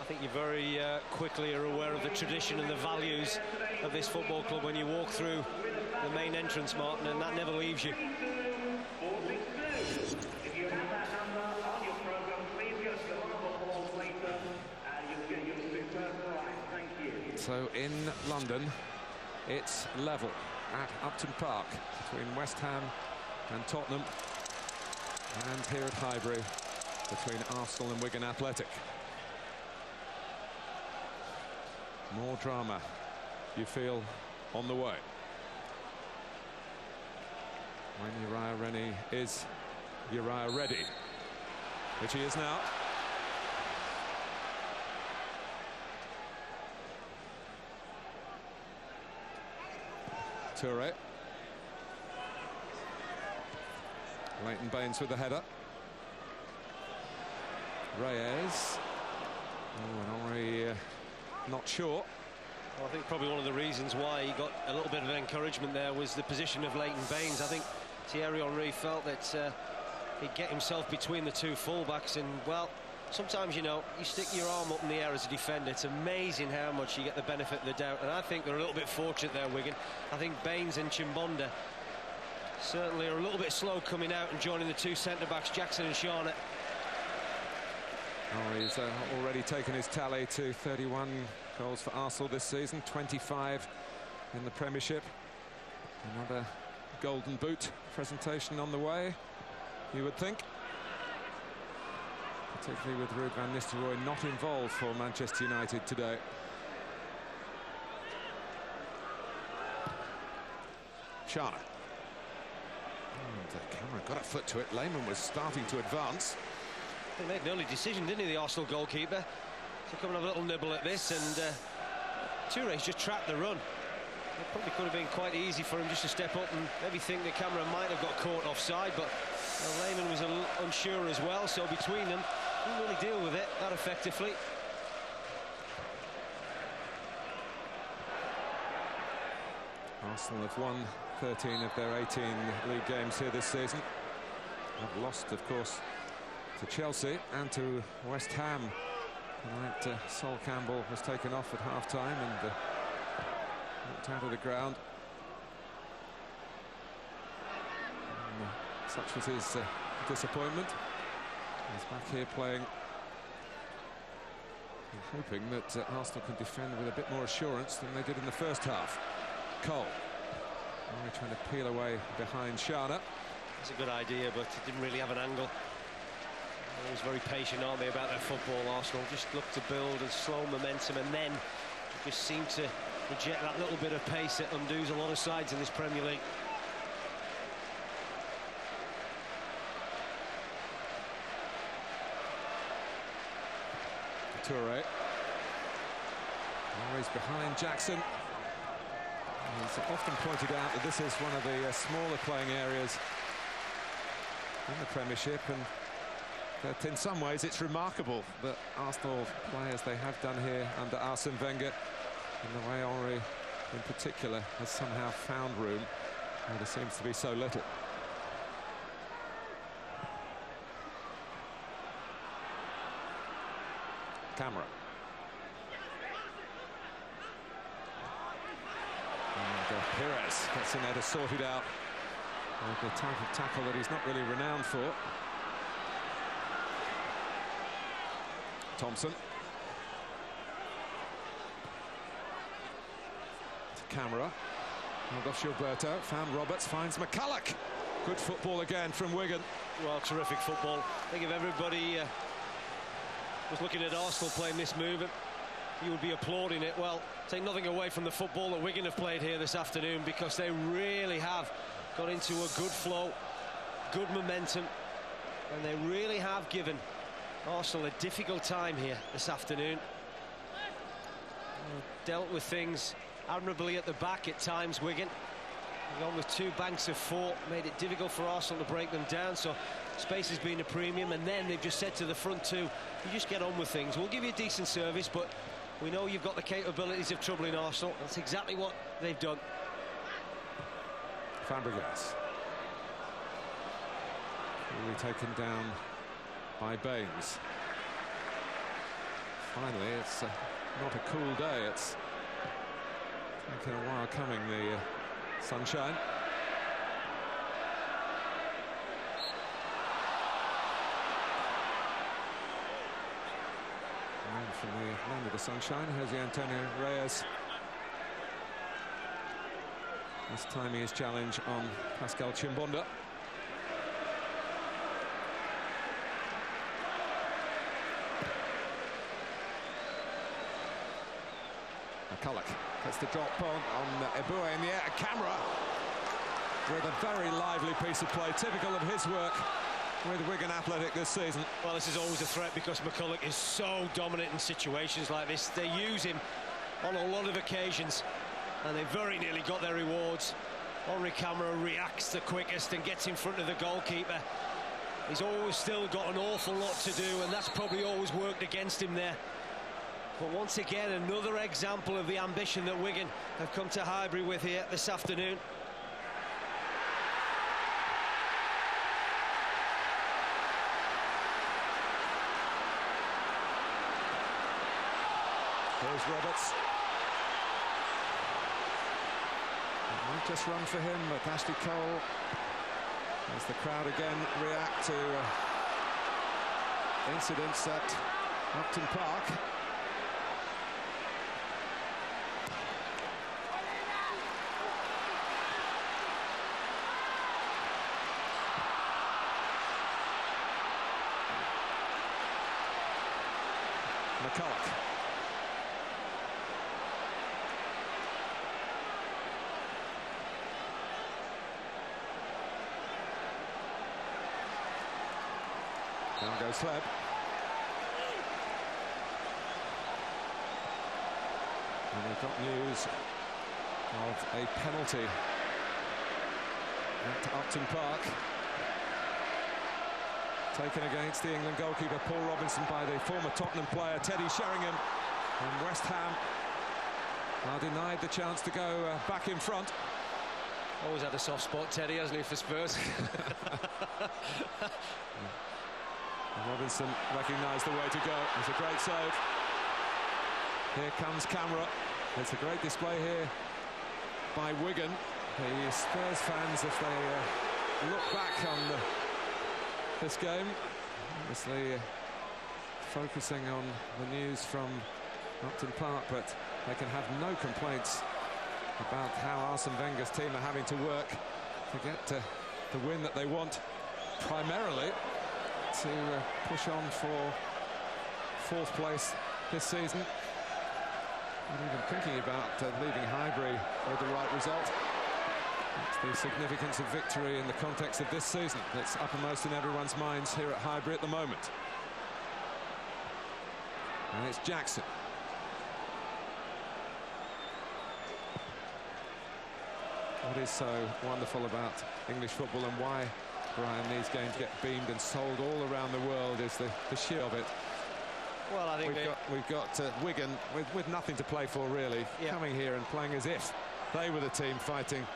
I think you very quickly are aware of the tradition and the values of this football club when you walk through the main entrance, Martin, and that never leaves you. So in London, it's level at Upton Park between West Ham and Tottenham, and here at Highbury between Arsenal and Wigan Athletic. More drama, you feel, on the way. When Uriah Rennie is Uriah ready, which he is now. Toure. Leighton Baines with the header. Reyes. Oh, and Henry not sure. Well, I think probably one of the reasons why he got a little bit of encouragement there was the position of Leighton Baines. I think Thierry Henry felt that he'd get himself between the two fullbacks, and well, sometimes, you know, you stick your arm up in the air as a defender. It's amazing how much you get the benefit of the doubt, and I think they're a little bit fortunate there, Wigan. I think Baines and Chimbonda certainly are a little bit slow coming out and joining the two centre-backs, Jackson and Sharna. Oh, he's already taken his tally to 31 goals for Arsenal this season, 25 in the Premiership. Another golden boot presentation on the way, you would think. Particularly with Ruud van Nistelrooy not involved for Manchester United today. Sharna. And the camera got a foot to it. Lehmann was starting to advance. He made an early decision, didn't he, the Arsenal goalkeeper, to come and have a little nibble at this, and Touré's just trapped the run. It probably could have been quite easy for him just to step up and maybe think the camera might have got caught offside, but Lehmann was a little unsure as well, so between them, didn't really deal with it that effectively. Arsenal have won 13 of their 18 league games here this season. Have lost, of course, to Chelsea and to West Ham. Tonight, Sol Campbell was taken off at half-time and knocked out of the ground. And, such was his disappointment. He's back here playing, hoping that Arsenal can defend with a bit more assurance than they did in the first half. Cole. Now trying to peel away behind Sharna. It's a good idea, but he didn't really have an angle. Always very patient, aren't they, about their football, Arsenal? Just look to build a slow momentum, and then just seem to reject that little bit of pace that undoes a lot of sides in this Premier League. Touré. Always behind Jackson. He's often pointed out that this is one of the smaller playing areas in the Premiership, and that in some ways it's remarkable that Arsenal play as they have done here under Arsene Wenger, and the way Henry in particular has somehow found room where there seems to be so little. Camera. And Pires gets in there to sort it out with the type of tackle that he's not really renowned for. Thompson. To Camera. Held off Gilberto. Found Roberts. Finds McCulloch. Good football again from Wigan. Well, terrific football. I think if everybody was looking at Arsenal playing this move, you would be applauding it. Well, take nothing away from the football that Wigan have played here this afternoon, because they really have got into a good flow, good momentum, and they really have given Arsenal a difficult time here this afternoon. Dealt with things admirably at the back at times, Wigan. Gone with two banks of four, made it difficult for Arsenal to break them down, so space has been a premium, and then they've just said to the front two, you just get on with things. We'll give you a decent service, but we know you've got the capabilities of troubling Arsenal. That's exactly what they've done. Fabregas. Will be taken down by Baines. Finally, it's not a cool day. It's taken a while coming, the sunshine. And from the land of the sunshine, Jose Antonio Reyes. This time his challenge on Pascal Chimbonda. McCulloch gets the drop on Eboué in the air. Camera with a very lively piece of play, typical of his work with Wigan Athletic this season. Well, this is always a threat because McCulloch is so dominant in situations like this. They use him on a lot of occasions, and they very nearly got their rewards. Henry Camara reacts the quickest and gets in front of the goalkeeper. He's always still got an awful lot to do, and that's probably always worked against him there. But once again, another example of the ambition that Wigan have come to Highbury with here this afternoon. Here's Roberts. It might just run for him, but Ashley Cole, as the crowd again react to incidents at Upton Park. McCulloch. Down goes Sleb. And we've got news of a penalty at Upton Park, taken against the England goalkeeper Paul Robinson by the former Tottenham player Teddy Sheringham. And West Ham are denied the chance to go back in front. Always had a soft spot, Teddy, hasn't he, for Spurs? Robinson recognised the way to go. It's a great save. Here comes Camera. It's a great display here by Wigan. The Spurs fans, if they look back on this game, obviously focusing on the news from Upton Park, but they can have no complaints about how Arsene Wenger's team are having to work to get the win that they want, primarily to push on for 4th place this season. Not even thinking about leaving Highbury with the right result. It's the significance of victory in the context of this season that's uppermost in everyone's minds here at Highbury at the moment. And it's Jackson. What is so wonderful about English football, and why, Brian, these games get beamed and sold all around the world, is the sheer of it. Well, I think we've got Wigan with nothing to play for, really, coming here and playing as if they were the team fighting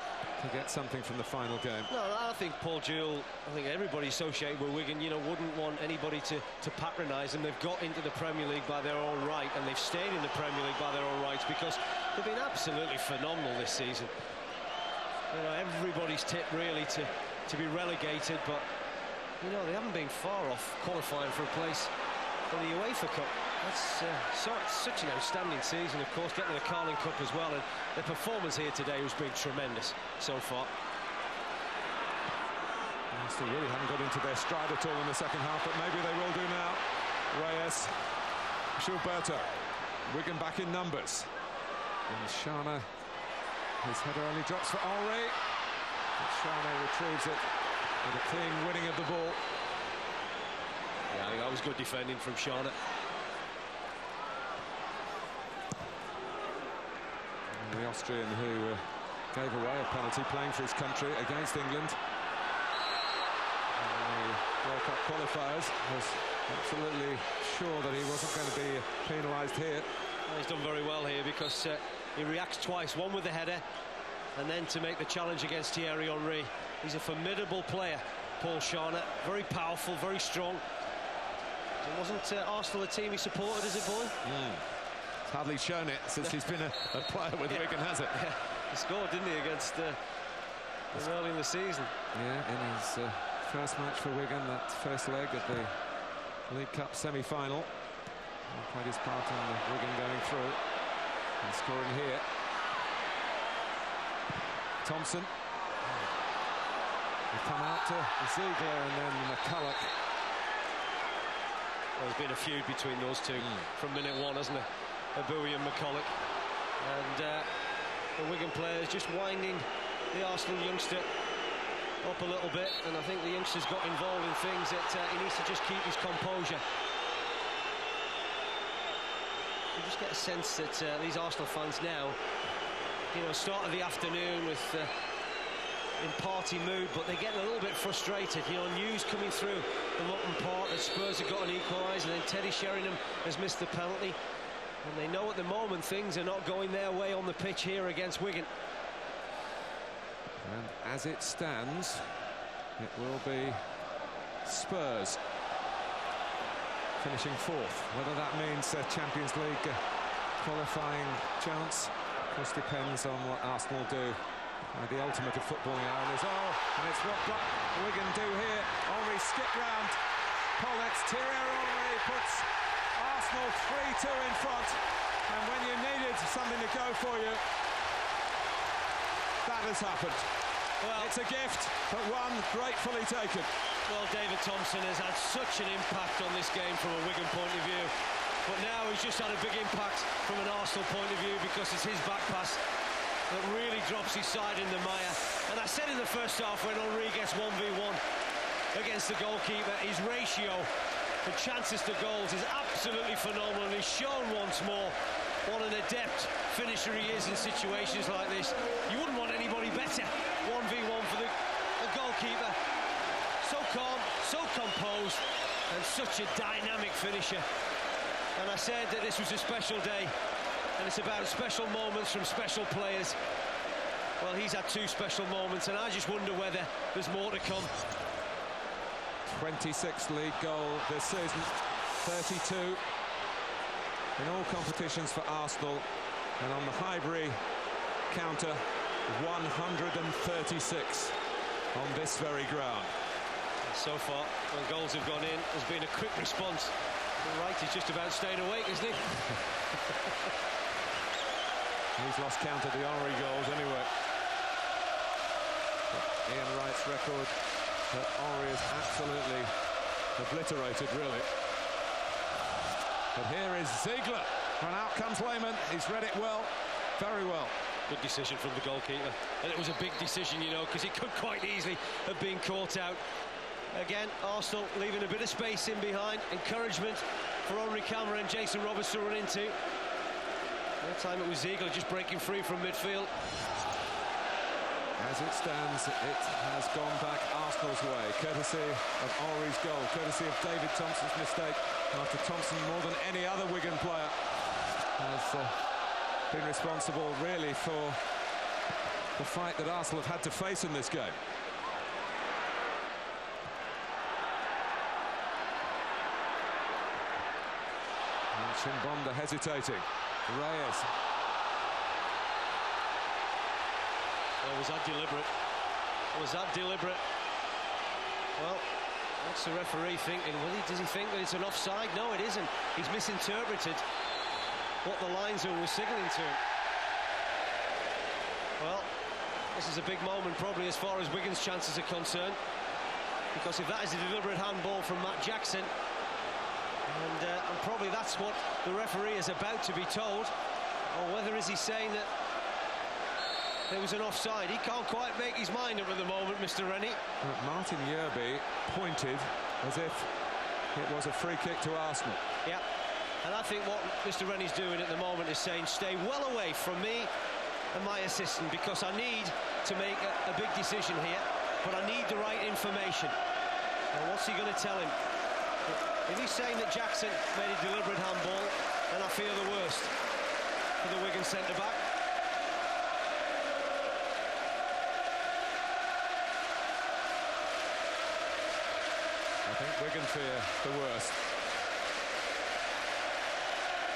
to get something from the final game. No, I think Paul Jewell, I think everybody associated with Wigan, you know, wouldn't want anybody to patronise them. They've got into the Premier League by their own right, and they've stayed in the Premier League by their own rights because they've been absolutely phenomenal this season. You know, everybody's tipped really to be relegated, but you know, they haven't been far off qualifying for a place for the UEFA Cup. That's such an outstanding season, of course, getting the Carling Cup as well, and the performance here today has been tremendous so far. They really haven't got into their stride at all in the second half, but maybe they will do now. Reyes, Gilberto, Wigan back in numbers. And Shana, his header only drops for Henry. Shana retrieves it with a clean winning of the ball. Yeah, I think that was good defending from Shana. The Austrian who gave away a penalty playing for his country against England in the World Cup qualifiers, was absolutely sure that he wasn't going to be penalised here. Well, he's done very well here because he reacts twice, one with the header and then to make the challenge against Thierry Henry. He's a formidable player, Paul Shana, very powerful, very strong. It wasn't Arsenal a team he supported as a boy? It's hardly shown it since he's been a player with Wigan, has it? Yeah. He scored, didn't he, against early in the season? Yeah, in his first match for Wigan, that first leg of the League Cup semi-final. He played his part in the Wigan going through and scoring here. Thompson. They come out to Ziegler and then McCulloch. Well, there's been a feud between those two from minute one, hasn't there? Abui and McCulloch. And the Wigan players just winding the Arsenal youngster up a little bit, and I think the youngster's got involved in things that he needs to just keep his composure. You just get a sense that these Arsenal fans now, you know, start of the afternoon with in party mood, but they're getting a little bit frustrated. You know, news coming through from Upton Park that Spurs have got an equaliser, and then Teddy Sheringham has missed the penalty. And they know at the moment things are not going their way on the pitch here against Wigan. And as it stands, it will be Spurs finishing fourth. Whether that means a Champions League qualifying chance, of course, depends on what Arsenal do. The ultimate of footballing, Aaron, is and it's what Wigan do here. Henry skip round. Pollett's Thierry Henry puts Arsenal 3-2 in front. And when you needed something to go for you, that has happened. Well, it's a gift, but one gratefully taken. Well, David Thompson has had such an impact on this game from a Wigan point of view. But now he's just had a big impact from an Arsenal point of view, because it's his back pass that really drops his side in the mire. And I said in the first half, when Henry gets 1v1 against the goalkeeper, his ratio for chances to goals is absolutely phenomenal, and he's shown once more what an adept finisher he is in situations like this. You wouldn't want anybody better. 1v1 for the goalkeeper. So calm, so composed, and such a dynamic finisher. And I said that this was a special day, and it's about special moments from special players. Well, he's had two special moments, and I just wonder whether there's more to come. 26th league goal this season, 32 in all competitions for Arsenal, and on the Highbury counter, 136 on this very ground. So far, when goals have gone in, there's been a quick response. Wright is just about staying awake, isn't he? He's lost count of the Henry goals anyway. But Ian Wright's record that Henry is absolutely obliterated, really. But here is Ziegler, and out comes Lehmann. He's read it well, very well. Good decision from the goalkeeper, and it was a big decision, you know, because he could quite easily have been caught out. Again, Arsenal leaving a bit of space in behind. Encouragement for Henry Cameron and Jason Roberts to run into. That time it was Ziegler just breaking free from midfield. As it stands, it has gone back Arsenal's way, courtesy of Henry's goal, courtesy of David Thompson's mistake, after Thompson, more than any other Wigan player, has been responsible really for the fight that Arsenal have had to face in this game. Chimbonda hesitating. Reyes. Oh, was that deliberate? Was that deliberate? Well, what's the referee thinking? Does he think that it's an offside? No, it isn't. He's misinterpreted what the linesman was signalling to him. Well, this is a big moment probably as far as Wigan's chances are concerned, because if that is a deliberate handball from Matt Jackson, and probably that's what the referee is about to be told, or whether is he saying that there was an offside. He can't quite make his mind up at the moment, Mr. Rennie. Martin Yerby pointed as if it was a free kick to Arsenal. Yeah, and I think what Mr. Rennie's doing at the moment is saying, stay well away from me and my assistant, because I need to make a big decision here, but I need the right information. And what's he going to tell him? If he's saying that Jackson made a deliberate handball, then I fear the worst for the Wigan centre-back. I think Wigan fear the worst.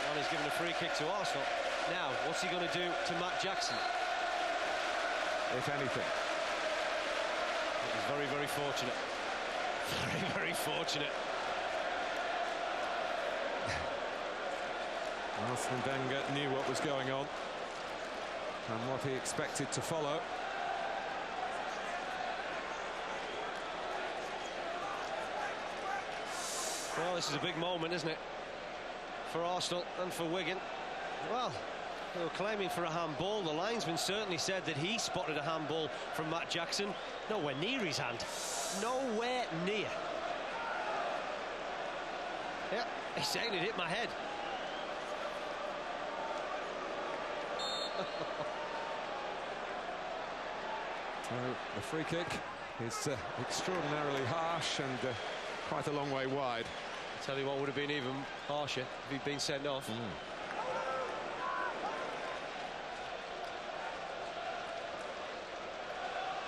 Well, he's given a free kick to Arsenal. Now, what's he going to do to Matt Jackson? If anything. It was very, very fortunate. Very, very fortunate. Arsene Wenger knew what was going on and what he expected to follow. Well, this is a big moment, isn't it, for Arsenal and for Wigan. Well, they were claiming for a handball. The linesman certainly said that he spotted a handball from Matt Jackson. Nowhere near his hand. Nowhere near. Yeah, he's saying it hit my head. So the free kick is extraordinarily harsh and quite a long way wide. I'll tell you what would have been even harsher if he'd been sent off.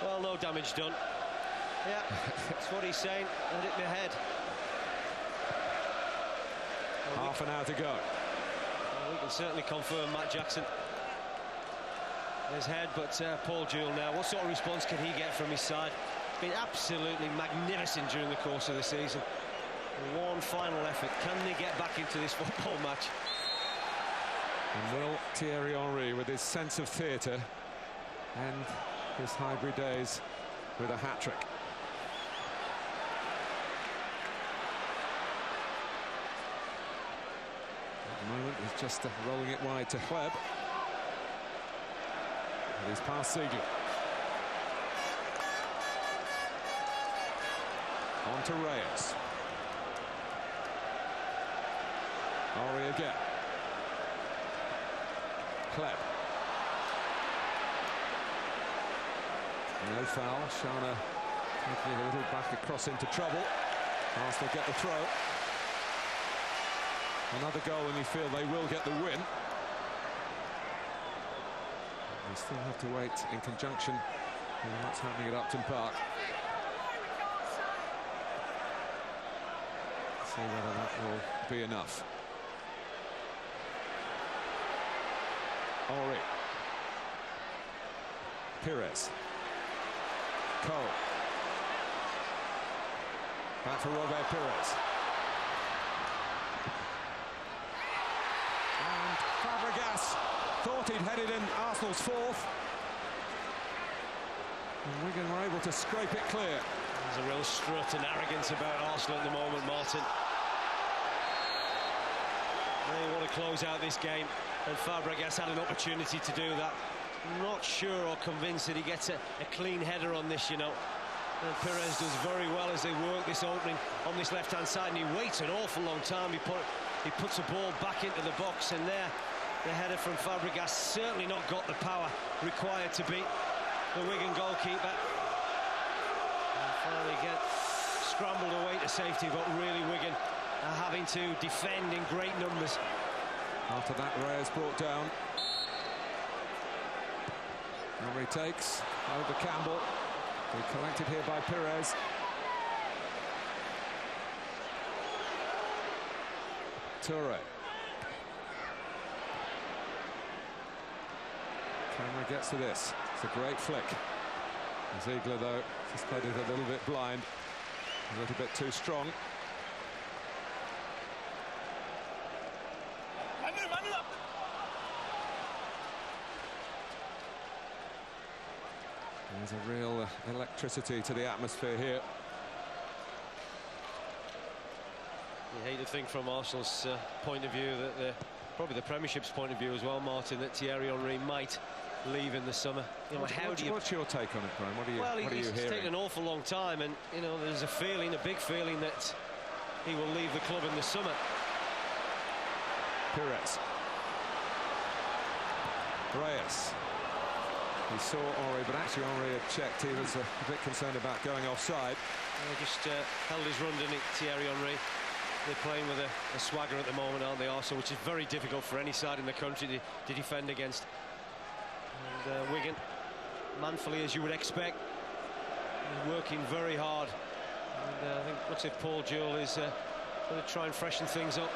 Well, no damage done. Yeah, that's what he's saying. And hit my head. Half an hour to go. Well, we can certainly confirm Matt Jackson. His head, but Paul Jewell now. What sort of response can he get from his side? Been absolutely magnificent during the course of the season. One final effort. Can they get back into this football match? And will Thierry Henry, with his sense of theatre and his Highbury days, with a hat-trick? At the moment, he's just rolling it wide to Webb. And he's past Ziegler. On to Reyes. Henry again. Kleb. No foul. Shana taking it a little back across into trouble. Arsenal get the throw. Another goal and you feel they will get the win. They still have to wait in conjunction with what's happening at Upton Park. See whether that will be enough. Henry. Pires. Cole. Back for Robert Pires. And Fabregas thought he'd headed in Arsenal's fourth. And Wigan were able to scrape it clear. There's a real strut and arrogance about Arsenal at the moment, Martin. They want to close out this game, and Fabregas had an opportunity to do that. I'm not sure or convinced that he gets a clean header on this, you know. And Pires does very well as they work this opening on this left-hand side, and he waits an awful long time. He puts the ball back into the box, and there, the header from Fabregas certainly not got the power required to beat the Wigan goalkeeper. And finally get scrambled away to safety, but really Wigan are having to defend in great numbers. After that, Reyes brought down. Henry takes over Campbell. Be collected here by Pires. Toure. Camera gets to this. It's a great flick. Ziegler, though, just played it a little bit blind, a little bit too strong. There's a real electricity to the atmosphere here. You hate to think from Arsenal's point of view that probably the Premiership's point of view as well, Martin, that Thierry Henry might leave in the summer. You know, what's your take on it, Brian? What are you hearing? It's taken an awful long time, and you know there's a feeling, a big feeling, that he will leave the club in the summer. Pires. Reyes. He saw Henry, but actually Henry had checked. He was a bit concerned about going offside. He just held his run, didn't he, Thierry Henry? They're playing with a swagger at the moment, aren't they, Arsenal, which is very difficult for any side in the country to defend against. And Wigan, manfully as you would expect, working very hard. And I think looks like Paul Jewell is going to try and freshen things up.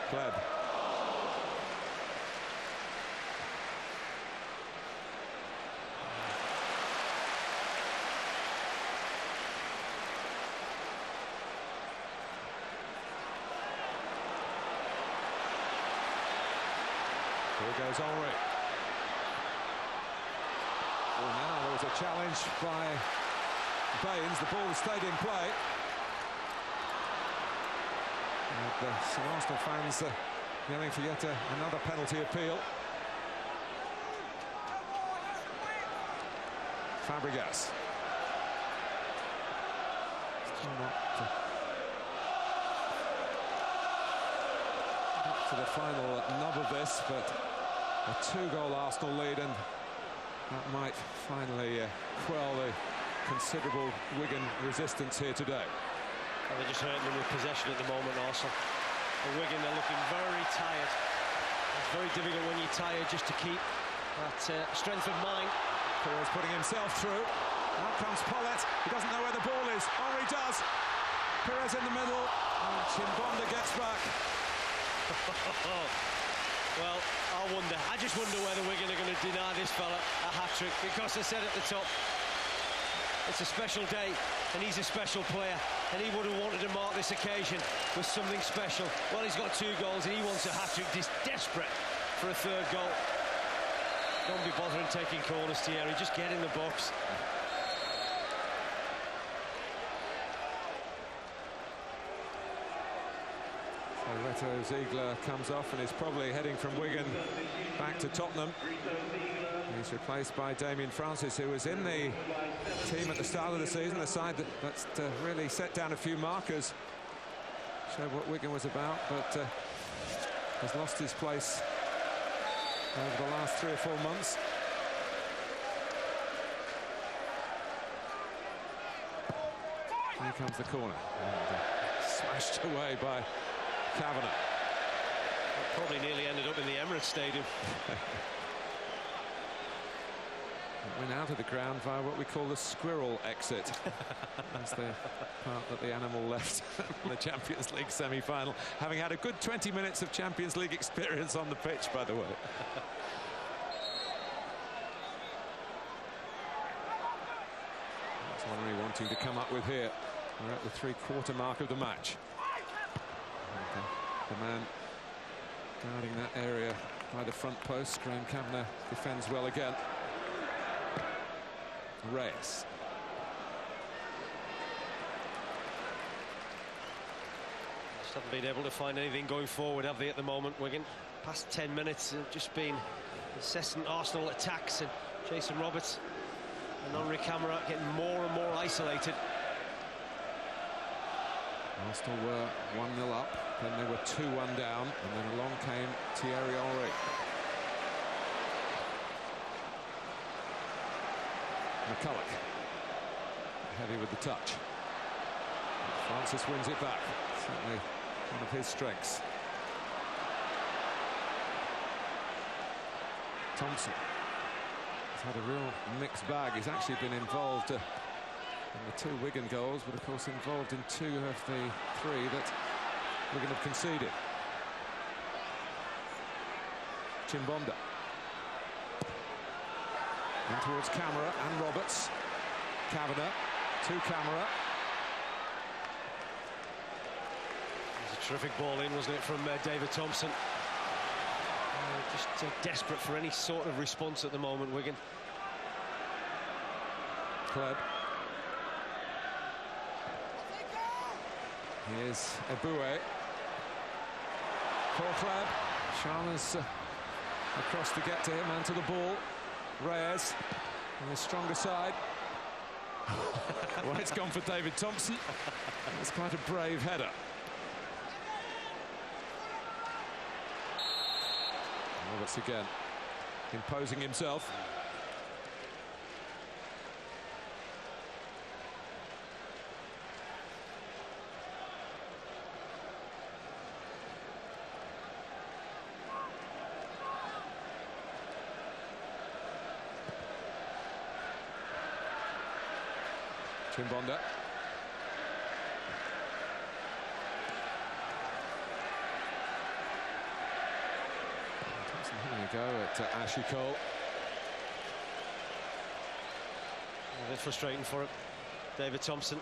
Kleb. Here goes Henry. Well, now there was a challenge by Baines. The ball stayed in play. And some Arsenal fans yelling for yet another penalty appeal. Fabregas. Still not to the final nub of this, but a two-goal Arsenal lead, and that might finally quell the considerable Wigan resistance here today. Well, they're just hurting them with possession at the moment, Arsenal. And Wigan are looking very tired. It's very difficult when you're tired just to keep that strength of mind Perez putting himself through. Out comes Pollett. He doesn't know where the ball is. Henry does. Perez in the middle. And Chimbonda gets back. Well, I just wonder whether Wigan are going to deny this fella a hat-trick, because I said at the top, it's a special day and he's a special player, and he would have wanted to mark this occasion with something special. Well, he's got 2 goals and he wants a hat-trick. He's desperate for a 3rd goal. Don't be bothering taking corners, Thierry. Just get in the box. Reto Ziegler comes off and is probably heading from Wigan back to Tottenham. He's replaced by Damien Francis, who was in the team at the start of the season, the side that's really set down a few markers, showed what Wigan was about, but has lost his place over the last 3 or 4 months. Here comes the corner, and smashed away by Kavanagh. Probably nearly ended up in the Emirates Stadium. Went out of the ground via what we call the squirrel exit. That's the part that the animal left in the Champions League semi-final, having had a good 20 minutes of Champions League experience on the pitch, by the way. That's Henry wanting to come up with here. We're at the 3/4 mark of the match. The man guarding that area by the front post, Graham Kavanagh, defends well again. Reyes. Just haven't been able to find anything going forward, have they, at the moment, Wigan? Past 10 minutes have just been incessant Arsenal attacks, and Jason Roberts and Henry Camara getting more and more isolated. Arsenal were 1-0 up, then they were 2-1 down, and then along came Thierry Henry. McCulloch, heavy with the touch. Francis wins it back, certainly one of his strengths. Thompson has had a real mixed bag. He's actually been involved in the 2 Wigan goals, but of course involved in 2 of the 3 that Wigan have conceded. Chimbonda. In towards Camara and Roberts. Kavanagh to Camara. It was a terrific ball in, wasn't it, from David Thompson. Just desperate for any sort of response at the moment, Wigan. Kleb. Here's Eboué. For Kleb. Sharma's across to get to him and to the ball. Reyes on the stronger side. Well, it's gone for David Thompson. That's quite a brave header. Roberts again, imposing himself. Chimbonda. Thompson having a go at Ashley Cole. A bit frustrating for him, David Thompson.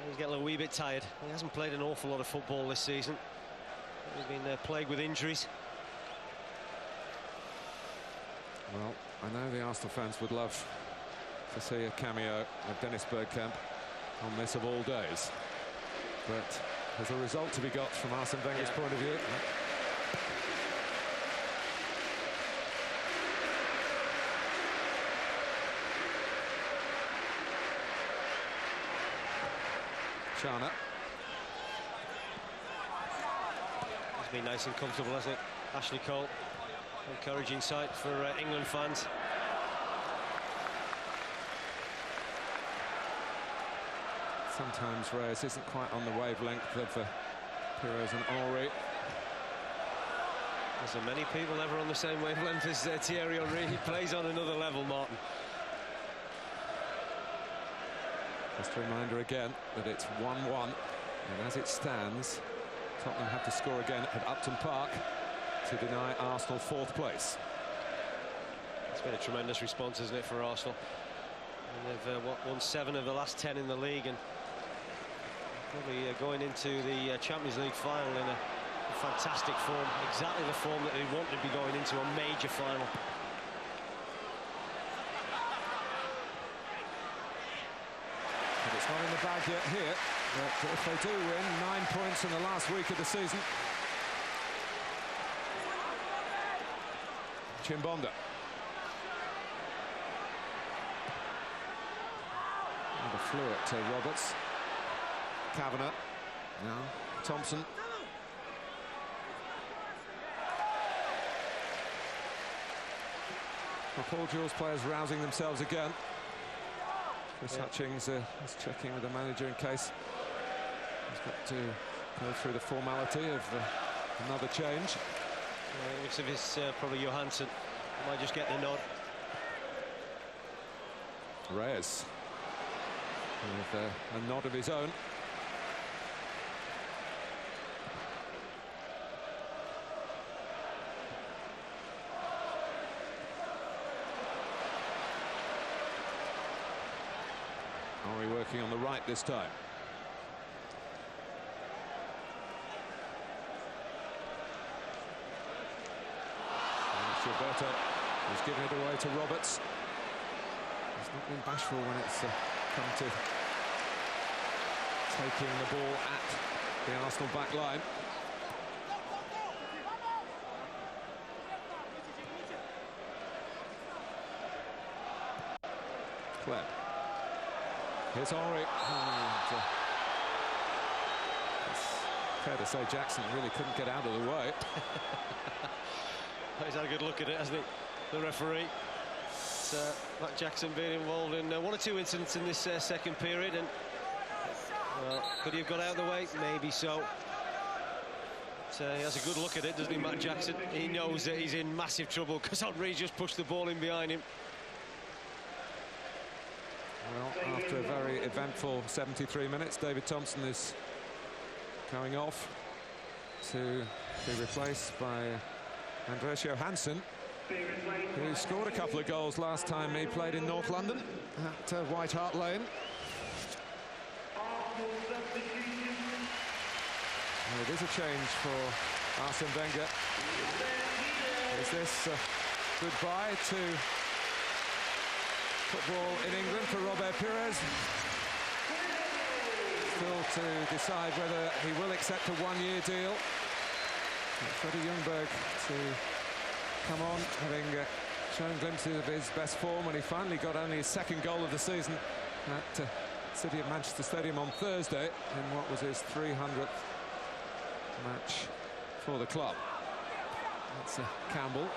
He's getting a wee bit tired. He hasn't played an awful lot of football this season. He's been plagued with injuries. Well, I know the Arsenal fans would love to see a cameo of Dennis Bergkamp on this of all days, but there's a result to be got from Arsene Wenger's point of view. Chana. It's been nice and comfortable, hasn't it? Ashley Cole, encouraging sight for England fans. Sometimes Reyes isn't quite on the wavelength of Perez and Henry. Is there many people ever on the same wavelength as Thierry Henry? He plays on another level, Martin. Just a reminder again that it's 1-1, and as it stands, Tottenham have to score again at Upton Park to deny Arsenal 4th place. It's been a tremendous response, isn't it, for Arsenal? And they've won 7 of the last 10 in the league, and probably going into the Champions League final in a fantastic form, exactly the form that they want to be going into a major final. But it's not in the bag yet here, but if they do win, 9 points in the last week of the season. Chimbonda. And a fluid to Roberts. Kavanagh. Now Thompson. Well, Paul Jewell's players rousing themselves again. Chris Hutchings is checking with the manager in case he's got to go through the formality of another change. Looks as if it's probably Johansson. Might just get the nod. Reyes with a nod of his own. Are we working on the right this time? Gilberto has given it away to Roberts. He's not been bashful when it's come to taking the ball at the Arsenal back line. Clem. Here's Henry. It's fair to say Jackson really couldn't get out of the way. He's had a good look at it, hasn't he, the referee? Matt Jackson being involved in 1 or 2 incidents in this second period, and well, could he have got out of the way? Maybe so. But, he has a good look at it, doesn't he, Matt Jackson? He knows that he's in massive trouble because Henry just pushed the ball in behind him. Well, after a very eventful 73 minutes, David Thompson is going off to be replaced by Andreas Johansson, who scored a couple of goals last time he played in North London at White Hart Lane. Well, it is a change for Arsene Wenger. Is this goodbye to football in England for Robert Pires? Still to decide whether he will accept a 1-year deal. Freddie Ljungberg to come on, having shown glimpses of his best form when he finally got only his 2nd goal of the season at City of Manchester Stadium on Thursday in what was his 300th match for the club. That's Campbell.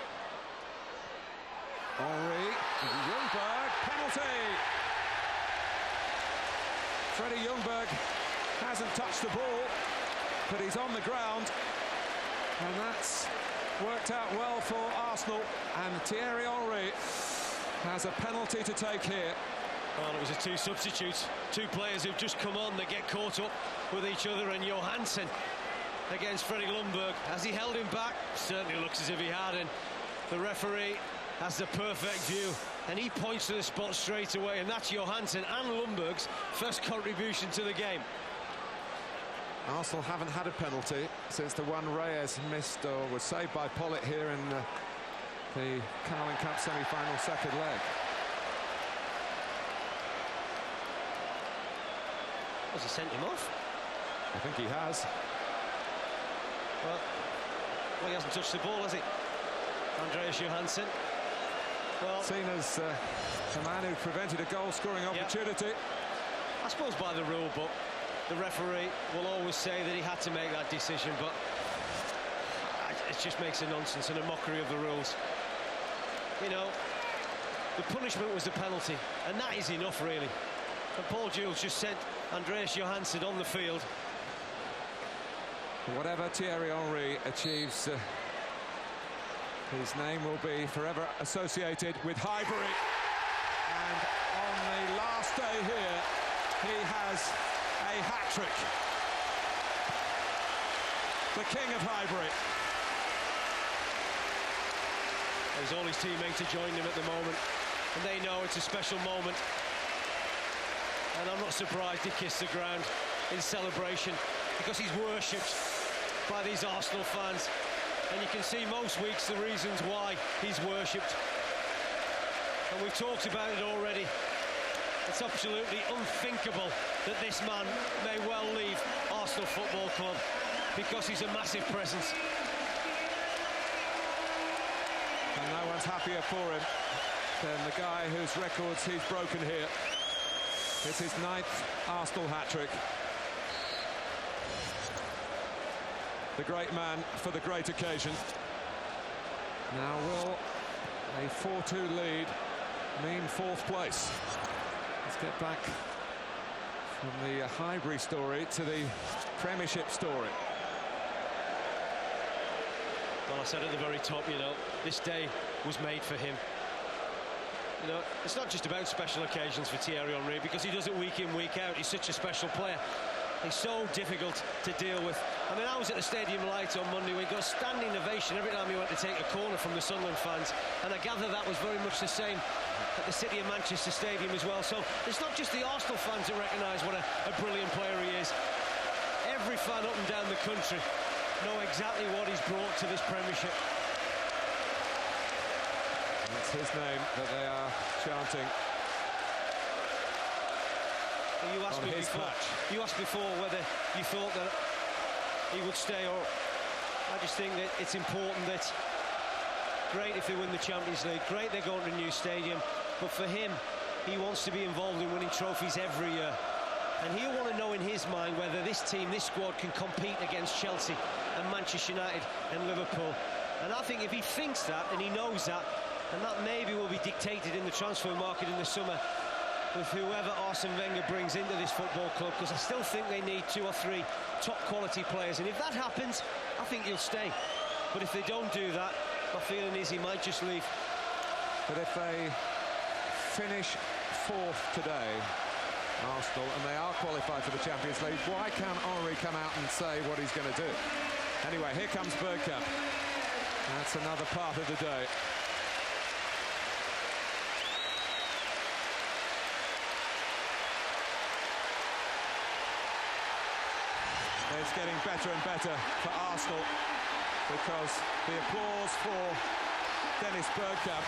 Henry, Ljungberg, penalty! Freddie Ljungberg hasn't touched the ball, but he's on the ground. And that's worked out well for Arsenal, and Thierry Henry has a penalty to take here. Well, it was 2 substitutes, 2 players who've just come on. They get caught up with each other, and Johansson against Freddie Ljungberg. Has he held him back? Certainly looks as if he had, and the referee has the perfect view, and he points to the spot straight away, and that's Johansson and Ljungberg's first contribution to the game. Arsenal haven't had a penalty since the one Reyes missed or was saved by Pollitt here in the Carling Cup semi-final 2nd leg. Has he sent him off? I think he has. Well, he hasn't touched the ball, has he? Andreas Johansson. Well, seen as the man who prevented a goal-scoring opportunity. I suppose by the rule book, the referee will always say that he had to make that decision, but it just makes a nonsense and a mockery of the rules. You know, the punishment was the penalty, and that is enough, really. And Paul Jewell just sent Andreas Johansson on the field. Whatever Thierry Henry achieves, his name will be forever associated with Highbury. And on the last day here, he has a hat-trick. The king of Highbury. There's all his teammates to join him at the moment, and they know it's a special moment. And I'm not surprised he kissed the ground in celebration, because he's worshipped by these Arsenal fans. And you can see most weeks the reasons why he's worshipped. And we've talked about it already. It's absolutely unthinkable that this man may well leave Arsenal Football Club, because he's a massive presence. And no one's happier for him than the guy whose records he's broken here. It's his 9th Arsenal hat-trick. The great man for the great occasion. Now will a 4-2 lead mean 4th place? Let's get back from the Highbury story to the Premiership story. Well, I said at the very top, you know, this day was made for him. You know, it's not just about special occasions for Thierry Henry, because he does it week in, week out. He's such a special player. He's so difficult to deal with. I mean, I was at the Stadium Lights on Monday. We got a standing ovation every time he went to take a corner from the Sunderland fans. And I gather that was very much the same at the City of Manchester Stadium as well. So it's not just the Arsenal fans that recognise what a brilliant player he is. Every fan up and down the country know exactly what he's brought to this Premiership. It's his name that they are chanting. You asked before whether you thought that he would stay, or I just think that it's important that, great if they win the Champions League, great they're going to a new stadium, but for him, he wants to be involved in winning trophies every year. And he'll want to know in his mind whether this team, this squad, can compete against Chelsea and Manchester United and Liverpool. And I think if he thinks that and he knows that, and that maybe will be dictated in the transfer market in the summer with whoever Arsene Wenger brings into this football club, because I still think they need 2 or 3 top quality players, and if that happens, I think he'll stay. But if they don't do that, my feeling is he might just leave. But if they finish 4th today, Arsenal, and they are qualified for the Champions League, why can't Henry come out and say what he's going to do? Anyway, here comes Bergkamp. That's another part of the day. It's getting better and better for Arsenal, because the applause for Dennis Bergkamp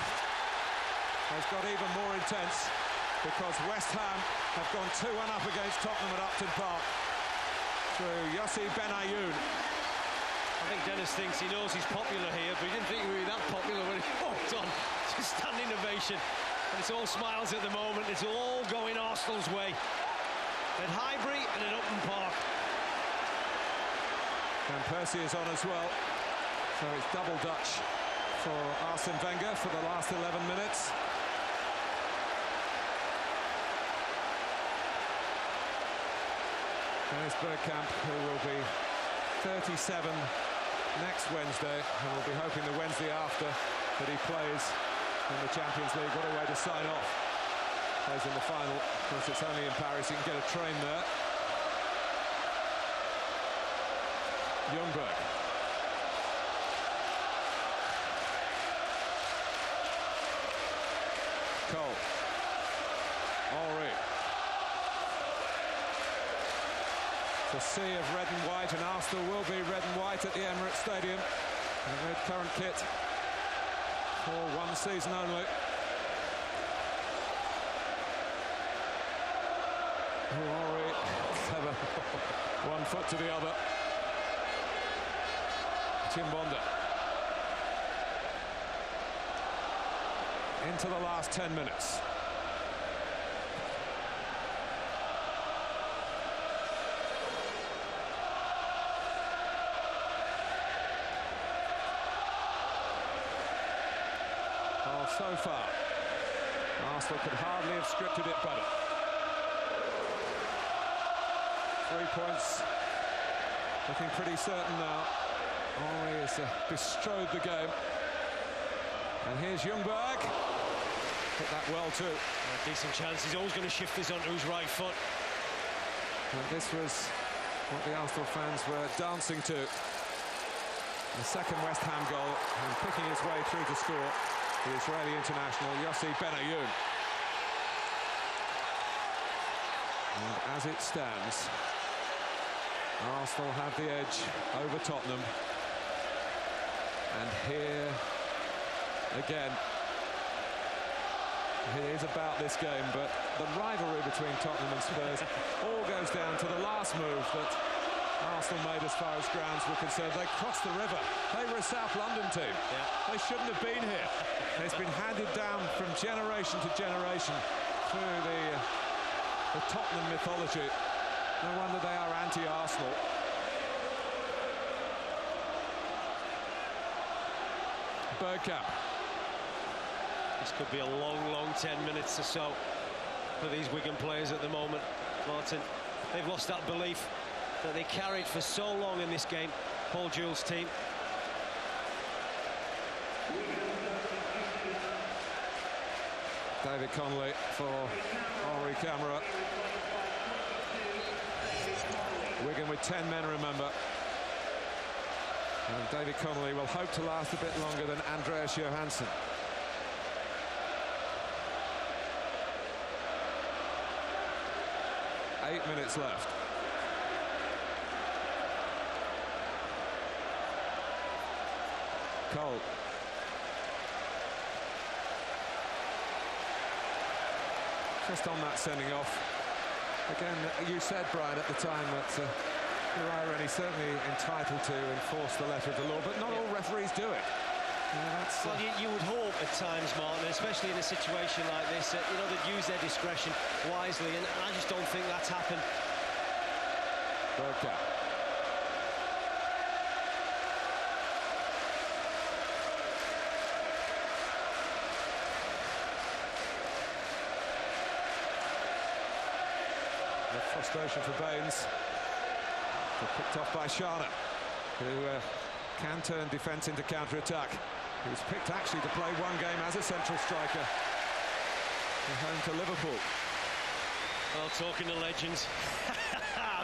has got even more intense, because West Ham have gone 2-1 up against Tottenham at Upton Park through Yossi Benayoun. I think Dennis thinks he knows he's popular here, but he didn't think he would be that popular when he walked on. Just standing ovation, and it's all smiles at the moment. It's all going Arsenal's way at Highbury and at Upton Park. And Percy is on as well, so it's double Dutch for Arsene Wenger for the last 11 minutes. Dennis Bergkamp, who will be 37 next Wednesday, and we'll be hoping the Wednesday after that he plays in the Champions League. What a way to sign off. Plays in the final. Of course, it's only in Paris. You can get a train there. Ljungberg. Cole. Henry. It's a sea of red and white, and Arsenal will be red and white at the Emirates Stadium. The red current kit for one season only. Henry, clever. One foot to the other. Chimbonda. Into the last 10 minutes. Well, so far, Arsenal could hardly have scripted it better. 3 points looking pretty certain now. Henry has bestrode the game. And here's Ljungberg. Hit that well too. A decent chance. He's always going to shift this onto his right foot. And this was what the Arsenal fans were dancing to. The second West Ham goal, and picking his way through to score, the Israeli international Yossi Benayoun. And as it stands, Arsenal have the edge over Tottenham. And here again, it is about this game, but the rivalry between Tottenham and Spurs all goes down to the last move that Arsenal made as far as grounds were concerned. They crossed the river. They were a South London team. Yeah. They shouldn't have been here. It's been handed down from generation to generation through the Tottenham mythology. No wonder they are anti-Arsenal. Bergkamp. This could be a long 10 minutes or so for these Wigan players at the moment, Martin. They've lost that belief that they carried for so long in this game, Paul Jewell's team. David Connolly for Henri Camara. Wigan with 10 men, remember. And David Connolly will hope to last a bit longer than Andreas Johansson. Eight minutes left. Cole. Just on that sending off. Again, you said, Brian, at the time that your irony certainly entitled to enforce the letter of the law, but not all referees do it. Well, you would hope at times, Martin, especially in a situation like this, you know, they'd use their discretion wisely, and I just don't think that's happened. Bergkamp. The frustration for Baines. Picked off by Sharna, who can turn defence into counter-attack. He was picked actually to play one game as a central striker. Home to Liverpool. Well, talking to legends,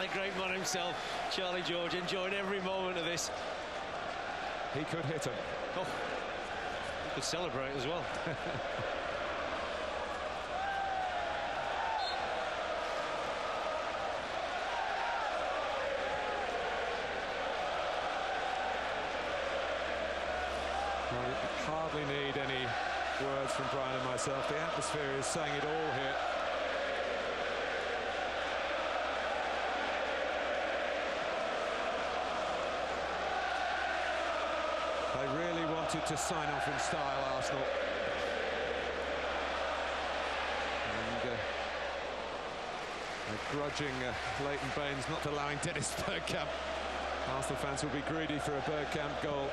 the great man himself, Charlie George, enjoying every moment of this. He could hit him. Oh, he could celebrate as well. Hardly need any words from Brian and myself. The atmosphere is saying it all here. They really wanted to sign off in style, Arsenal. And grudging Leighton Baines not allowing Dennis Bergkamp. Arsenal fans will be greedy for a Bergkamp goal.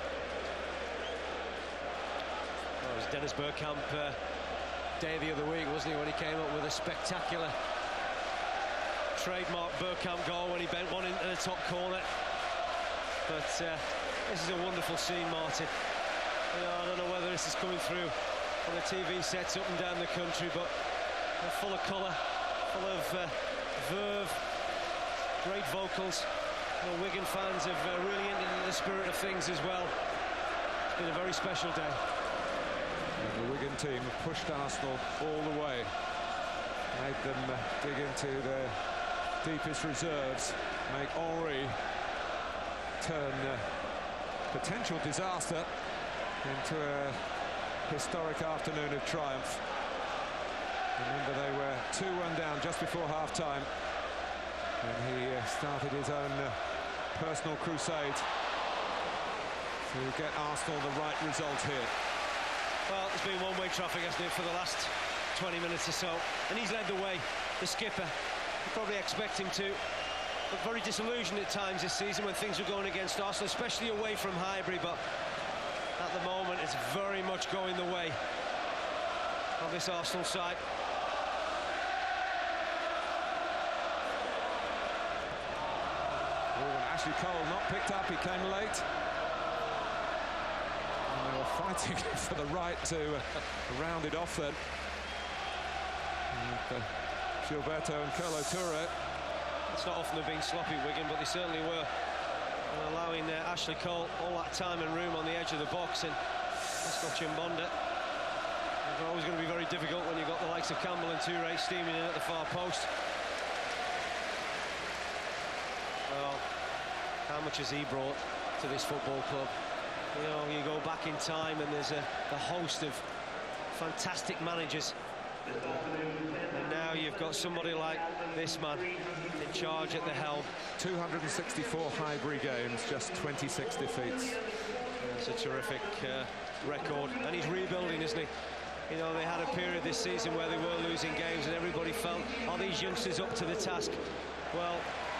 Well, it was Dennis Bergkamp day the other week, wasn't he, when he came up with a spectacular trademark Bergkamp goal when he bent one into the top corner. But this is a wonderful scene, Martin. You know, I don't know whether this is coming through on the TV sets up and down the country, but they're full of colour, full of verve, great vocals. You know, Wigan fans have really entered into the spirit of things as well. It's been a very special day. And the Wigan team pushed Arsenal all the way, made them dig into their deepest reserves, make Henri turn potential disaster into a historic afternoon of triumph. Remember, they were 2-1 down just before half-time, and he started his own personal crusade to get Arsenal the right result here. Well, it's been one-way traffic, hasn't it, for the last 20 minutes or so, and he's led the way, the skipper. You probably expect him to, but very disillusioned at times this season when things were going against Arsenal, especially away from Highbury, but at the moment it's very much going the way of this Arsenal side. Ashley Cole not picked up, he came late. And they were fighting for the right to round it off then. And, Gilberto and Kolo Touré. It's not often they've been sloppy, Wigan, but they certainly were. And allowing Ashley Cole all that time and room on the edge of the box, and that's got Chimbonda. It's always going to be very difficult when you've got the likes of Campbell and Toure steaming in at the far post. Well, how much has he brought to this football club? You know, you go back in time and there's a host of fantastic managers. And now you've got somebody like this man in charge at the helm. 264 Highbury games, just 26 defeats. It's a terrific record, and he's rebuilding, isn't he? You know, they had a period this season where they were losing games and everybody felt, are these youngsters up to the task? Well,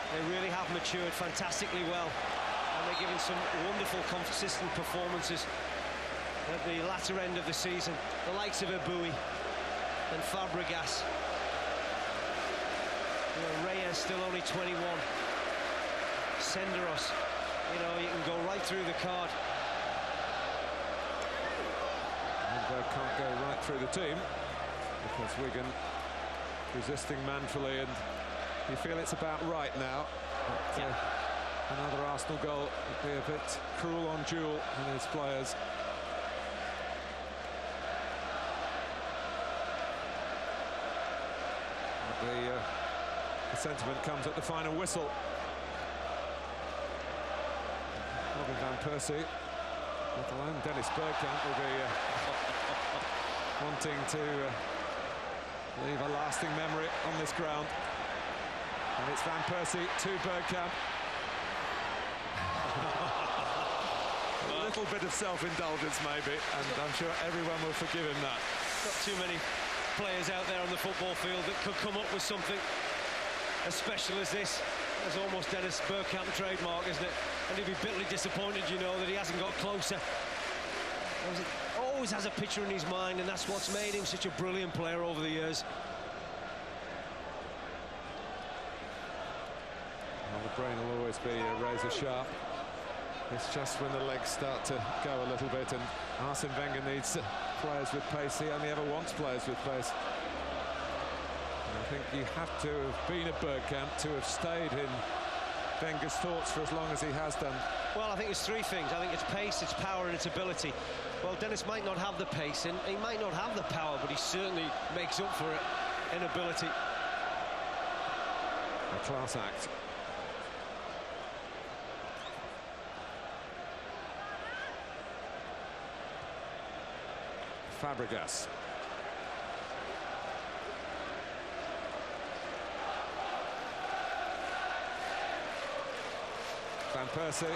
they really have matured fantastically well, and they're giving some wonderful, consistent performances at the latter end of the season. The likes of Abui and Fabregas. You know, Reyes still only 21. Senderos, you know, you can go right through the card. And can't go right through the team because Wigan resisting manfully, and you feel it's about right now. But, another Arsenal goal would be a bit cruel on Jewell and his players. The sentiment comes at the final whistle. Robin van Persie, let alone Dennis Bergkamp, will be wanting to leave a lasting memory on this ground. And it's Van Persie to Bergkamp. A little bit of self-indulgence maybe, and I'm sure everyone will forgive him that. Not too many players out there on the football field that could come up with something as special as this. It's almost Dennis Bergkamp trademark, isn't it? And he'd be bitterly disappointed, you know, that he hasn't got closer. Always has a picture in his mind, and that's what's made him such a brilliant player over the years. Well, the brain will always be razor sharp. It's just when the legs start to go a little bit, and Arsene Wenger needs players with pace. He only ever wants players with pace. And I think you have to have been at Bergkamp to have stayed in Wenger's thoughts for as long as he has done. Well, I think it's three things. I think it's pace, it's power, and it's ability. Well, Dennis might not have the pace, and he might not have the power, but he certainly makes up for it in ability. A class act. Fabregas. Van Persie.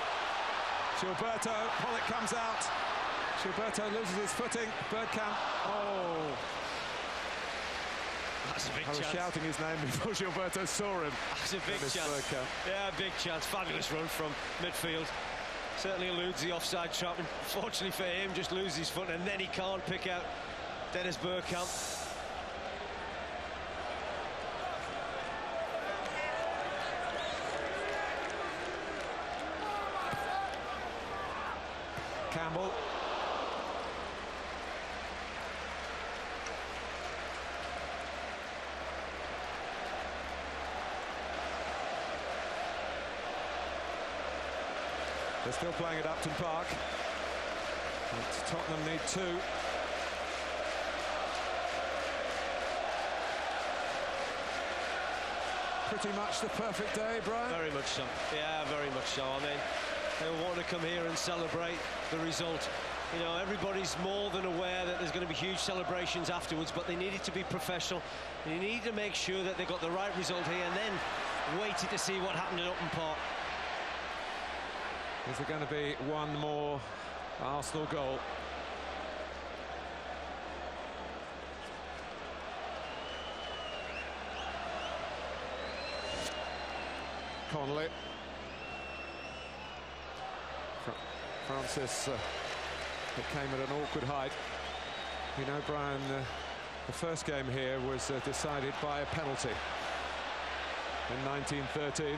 Gilberto. Pollock comes out. Gilberto loses his footing. Bergkamp. Oh. That's a big chance. I was shouting his name before Gilberto saw him. That's a big chance. Bergkamp. Yeah, big chance. Fabulous run from midfield. Certainly eludes the offside trap. Unfortunately for him, just loses his foot, and then he can't pick out Dennis Bergkamp. Campbell. They're still playing at Upton Park. But Tottenham need two. Pretty much the perfect day, Brian. Very much so. Yeah, very much so. I mean, they want to come here and celebrate the result. You know, everybody's more than aware that there's going to be huge celebrations afterwards, but they needed to be professional. They needed to make sure that they got the right result here, and then waited to see what happened at Upton Park. Is there going to be one more Arsenal goal? Connolly. Francis, it came at an awkward height. You know, Brian, the first game here was decided by a penalty in 1913.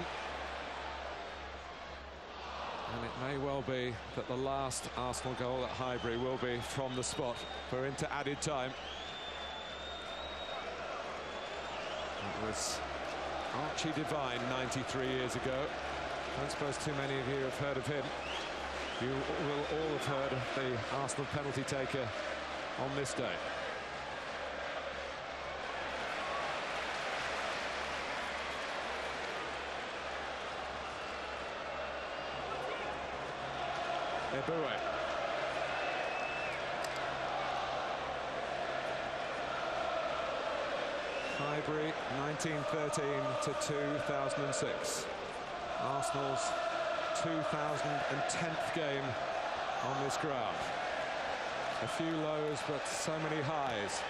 And it may well be that the last Arsenal goal at Highbury will be from the spot. We're into added time. It was Archie Devine, 93 years ago. I don't suppose too many of you have heard of him. You will all have heard of the Arsenal penalty taker on this day. Eboué. Highbury, 1913 to 2006. Arsenal's 2010th game on this ground. A few lows, but so many highs.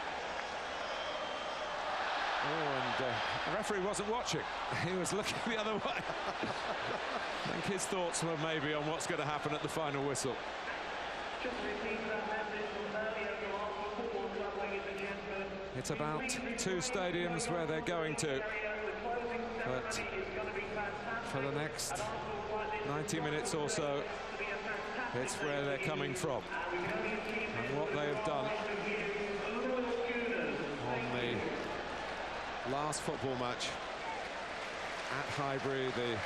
Oh, and the referee wasn't watching. He was looking the other way. I think his thoughts were maybe on what's going to happen at the final whistle. It's about two stadiums where they're going to, but for the next 90 minutes or so, it's where they're coming from. And what they have done on the last football match at Highbury, the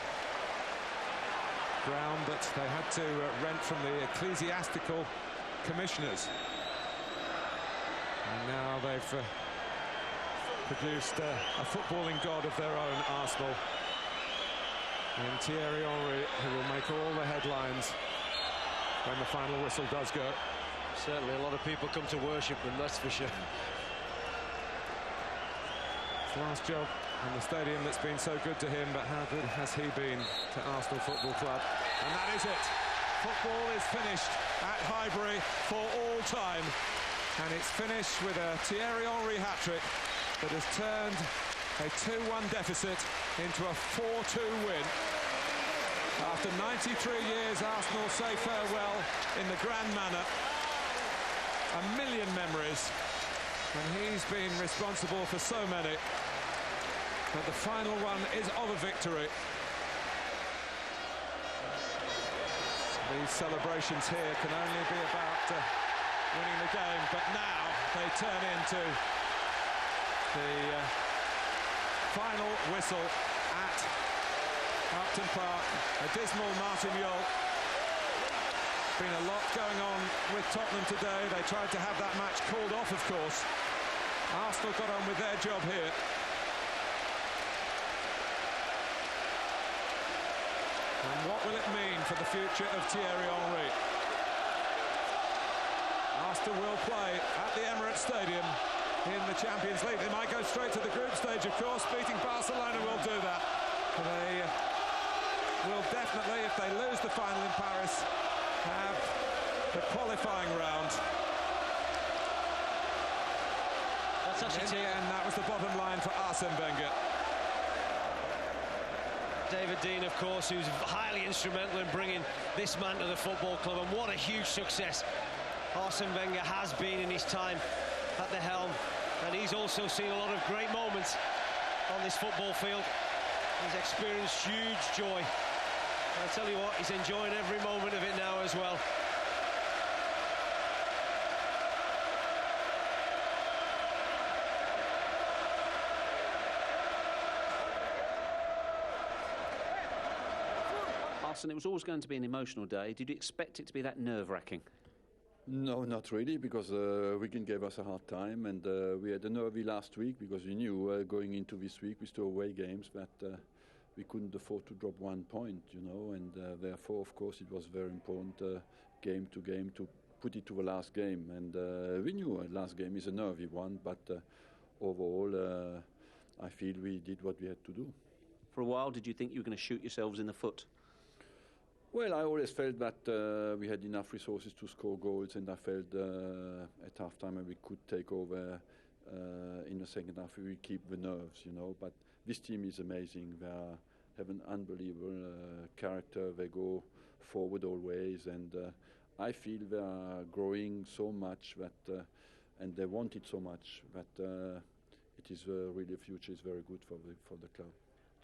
ground that they had to rent from the ecclesiastical commissioners. And now they've produced a footballing god of their own, Arsenal, and Thierry Henry, who will make all the headlines when the final whistle does go. Certainly a lot of people come to worship them, that's for sure. His last job in the stadium that's been so good to him, but how good has he been to Arsenal Football Club? And that is it. Football is finished at Highbury for all time. And it's finished with a Thierry Henry hat-trick that has turned a 2-1 deficit into a 4-2 win. After 93 years, Arsenal say farewell in the grand manner. A million memories, and he's been responsible for so many. But the final one is of a victory. These celebrations here can only be about winning the game, but now they turn into the final whistle at Upton Park. A dismal Martin Jol. Been a lot going on with Tottenham today. They tried to have that match called off, of course. Arsenal got on with their job here. And what will it mean for the future of Thierry Henry? Arsenal will play at the Emirates Stadium in the Champions League. They might go straight to the group stage, of course. Beating Barcelona will do that. They will definitely, if they lose the final in Paris, have the qualifying round. That's actually and that was the bottom line for Arsene Wenger. David Dein, of course, who's highly instrumental in bringing this man to the football club, and what a huge success Arsene Wenger has been in his time at the helm, and he's also seen a lot of great moments on this football field. He's experienced huge joy, and I tell you what, he's enjoying every moment of it now as well. Arsene, it was always going to be an emotional day. Did you expect it to be that nerve-wracking? No, not really, because Wigan gave us a hard time, and we had a nervy last week because we knew going into this week with 2 away games that we couldn't afford to drop 1 point, you know, and therefore, of course, it was very important game to game to put it to the last game, and we knew last game is a nervy one, but overall, I feel we did what we had to do. For a while, did you think you were going to shoot yourselves in the foot? Well, I always felt that we had enough resources to score goals, and I felt at half-time we could take over in the second half. We keep the nerves, you know. But this team is amazing. They have an unbelievable character. They go forward always, and I feel they are growing so much that, and they want it so much that it is really the future is very good for the club.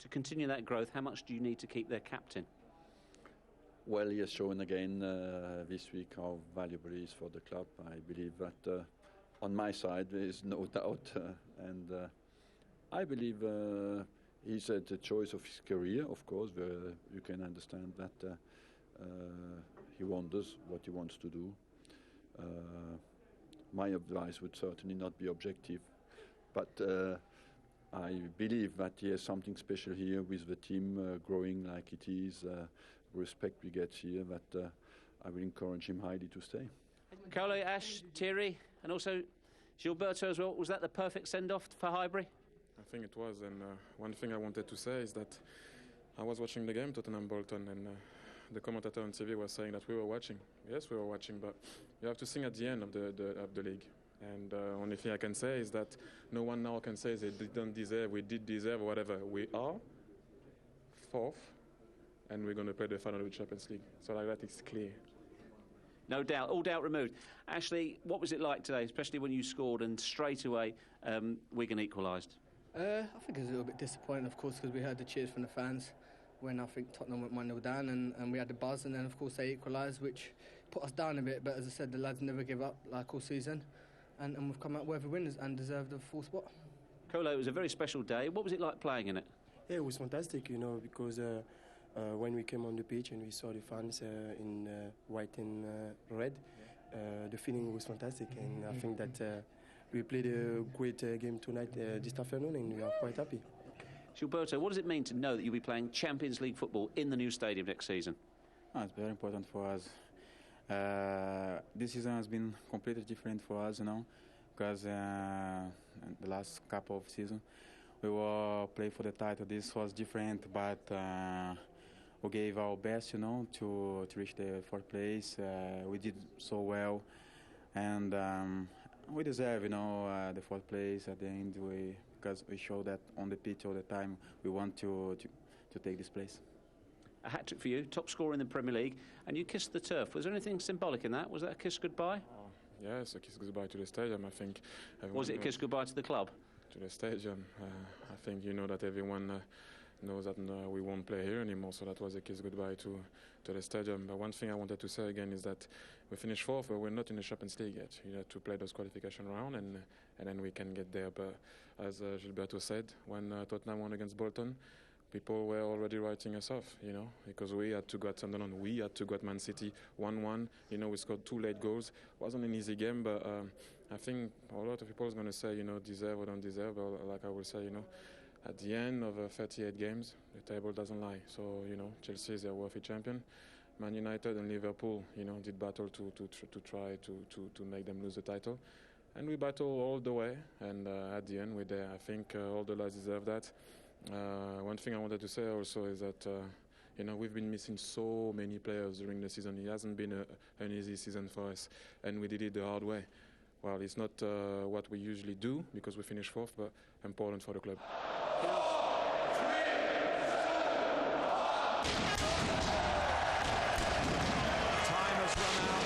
To continue that growth, how much do you need to keep their captain? Well, he has shown again this week how valuable he is for the club. I believe that on my side there is no doubt, and I believe he's at the choice of his career, of course. You can understand that he wonders what he wants to do. My advice would certainly not be objective, but I believe that he has something special here with the team growing like it is, respect we get here, that I will encourage him highly to stay. Colo, Ash, Thierry, and also Gilberto as well. Was that the perfect send-off for Highbury? I think it was, and one thing I wanted to say is that I was watching the game, Tottenham-Bolton, and the commentator on TV was saying that we were watching. Yes, we were watching, but you have to sing at the end of the league. And only thing I can say is that no one now can say they didn't deserve, we did deserve, or whatever. We are fourth, and we're going to play the final of the Champions League. So like that, it's clear. No doubt, all doubt removed. Ashley, what was it like today, especially when you scored and straight away Wigan equalised? I think it was a little bit disappointing, of course, because we heard the cheers from the fans when I think Tottenham went 1-0 down, and we had the buzz, and then of course they equalised, which put us down a bit. But as I said, the lads never give up, like all season, and we've come out worthy winners and deserved the full spot. Colo, it was a very special day. What was it like playing in it? Yeah, it was fantastic, you know, because when we came on the pitch and we saw the fans in white and red, the feeling was fantastic, and I think that we played a great game tonight, this afternoon, and we are quite happy. Gilberto, what does it mean to know that you'll be playing Champions League football in the new stadium next season? It's very important for us. This season has been completely different for us, you know, because the last couple of seasons we were playing for the title. This was different, but we gave our best, you know, to reach the fourth place. We did so well, and we deserve, you know, the fourth place at the end. Because we show that on the pitch all the time. We want to take this place. A hat-trick for you, top scorer in the Premier League, and you kissed the turf. Was there anything symbolic in that? Was that a kiss goodbye? Yeah, it's a kiss goodbye to the stadium, I think. Was it a kiss goodbye to the club? To the stadium. I think you know that everyone knows that we won't play here anymore, so that was a kiss goodbye to the stadium. But one thing I wanted to say again is that we finished fourth, but we're not in the Champions League yet. You have to play those qualification round, and then we can get there. But as Gilberto said, when Tottenham won against Bolton, people were already writing us off, you know, because we had to go at Sunderland, we had to go at Man City 1-1. You know, we scored 2 late goals. It wasn't an easy game, but I think a lot of people are going to say, you know, deserve or don't deserve. But like I will say, you know, at the end of 38 games, the table doesn't lie. So, you know, Chelsea is a worthy champion. Man United and Liverpool, you know, did battle to try to make them lose the title. And we battle all the way, and at the end we're there. I think all the lads deserve that. One thing I wanted to say also is that, you know, we've been missing so many players during the season. It hasn't been an easy season for us, and we did it the hard way. Well, it's not what we usually do because we finished fourth, but important for the club. Time has run out.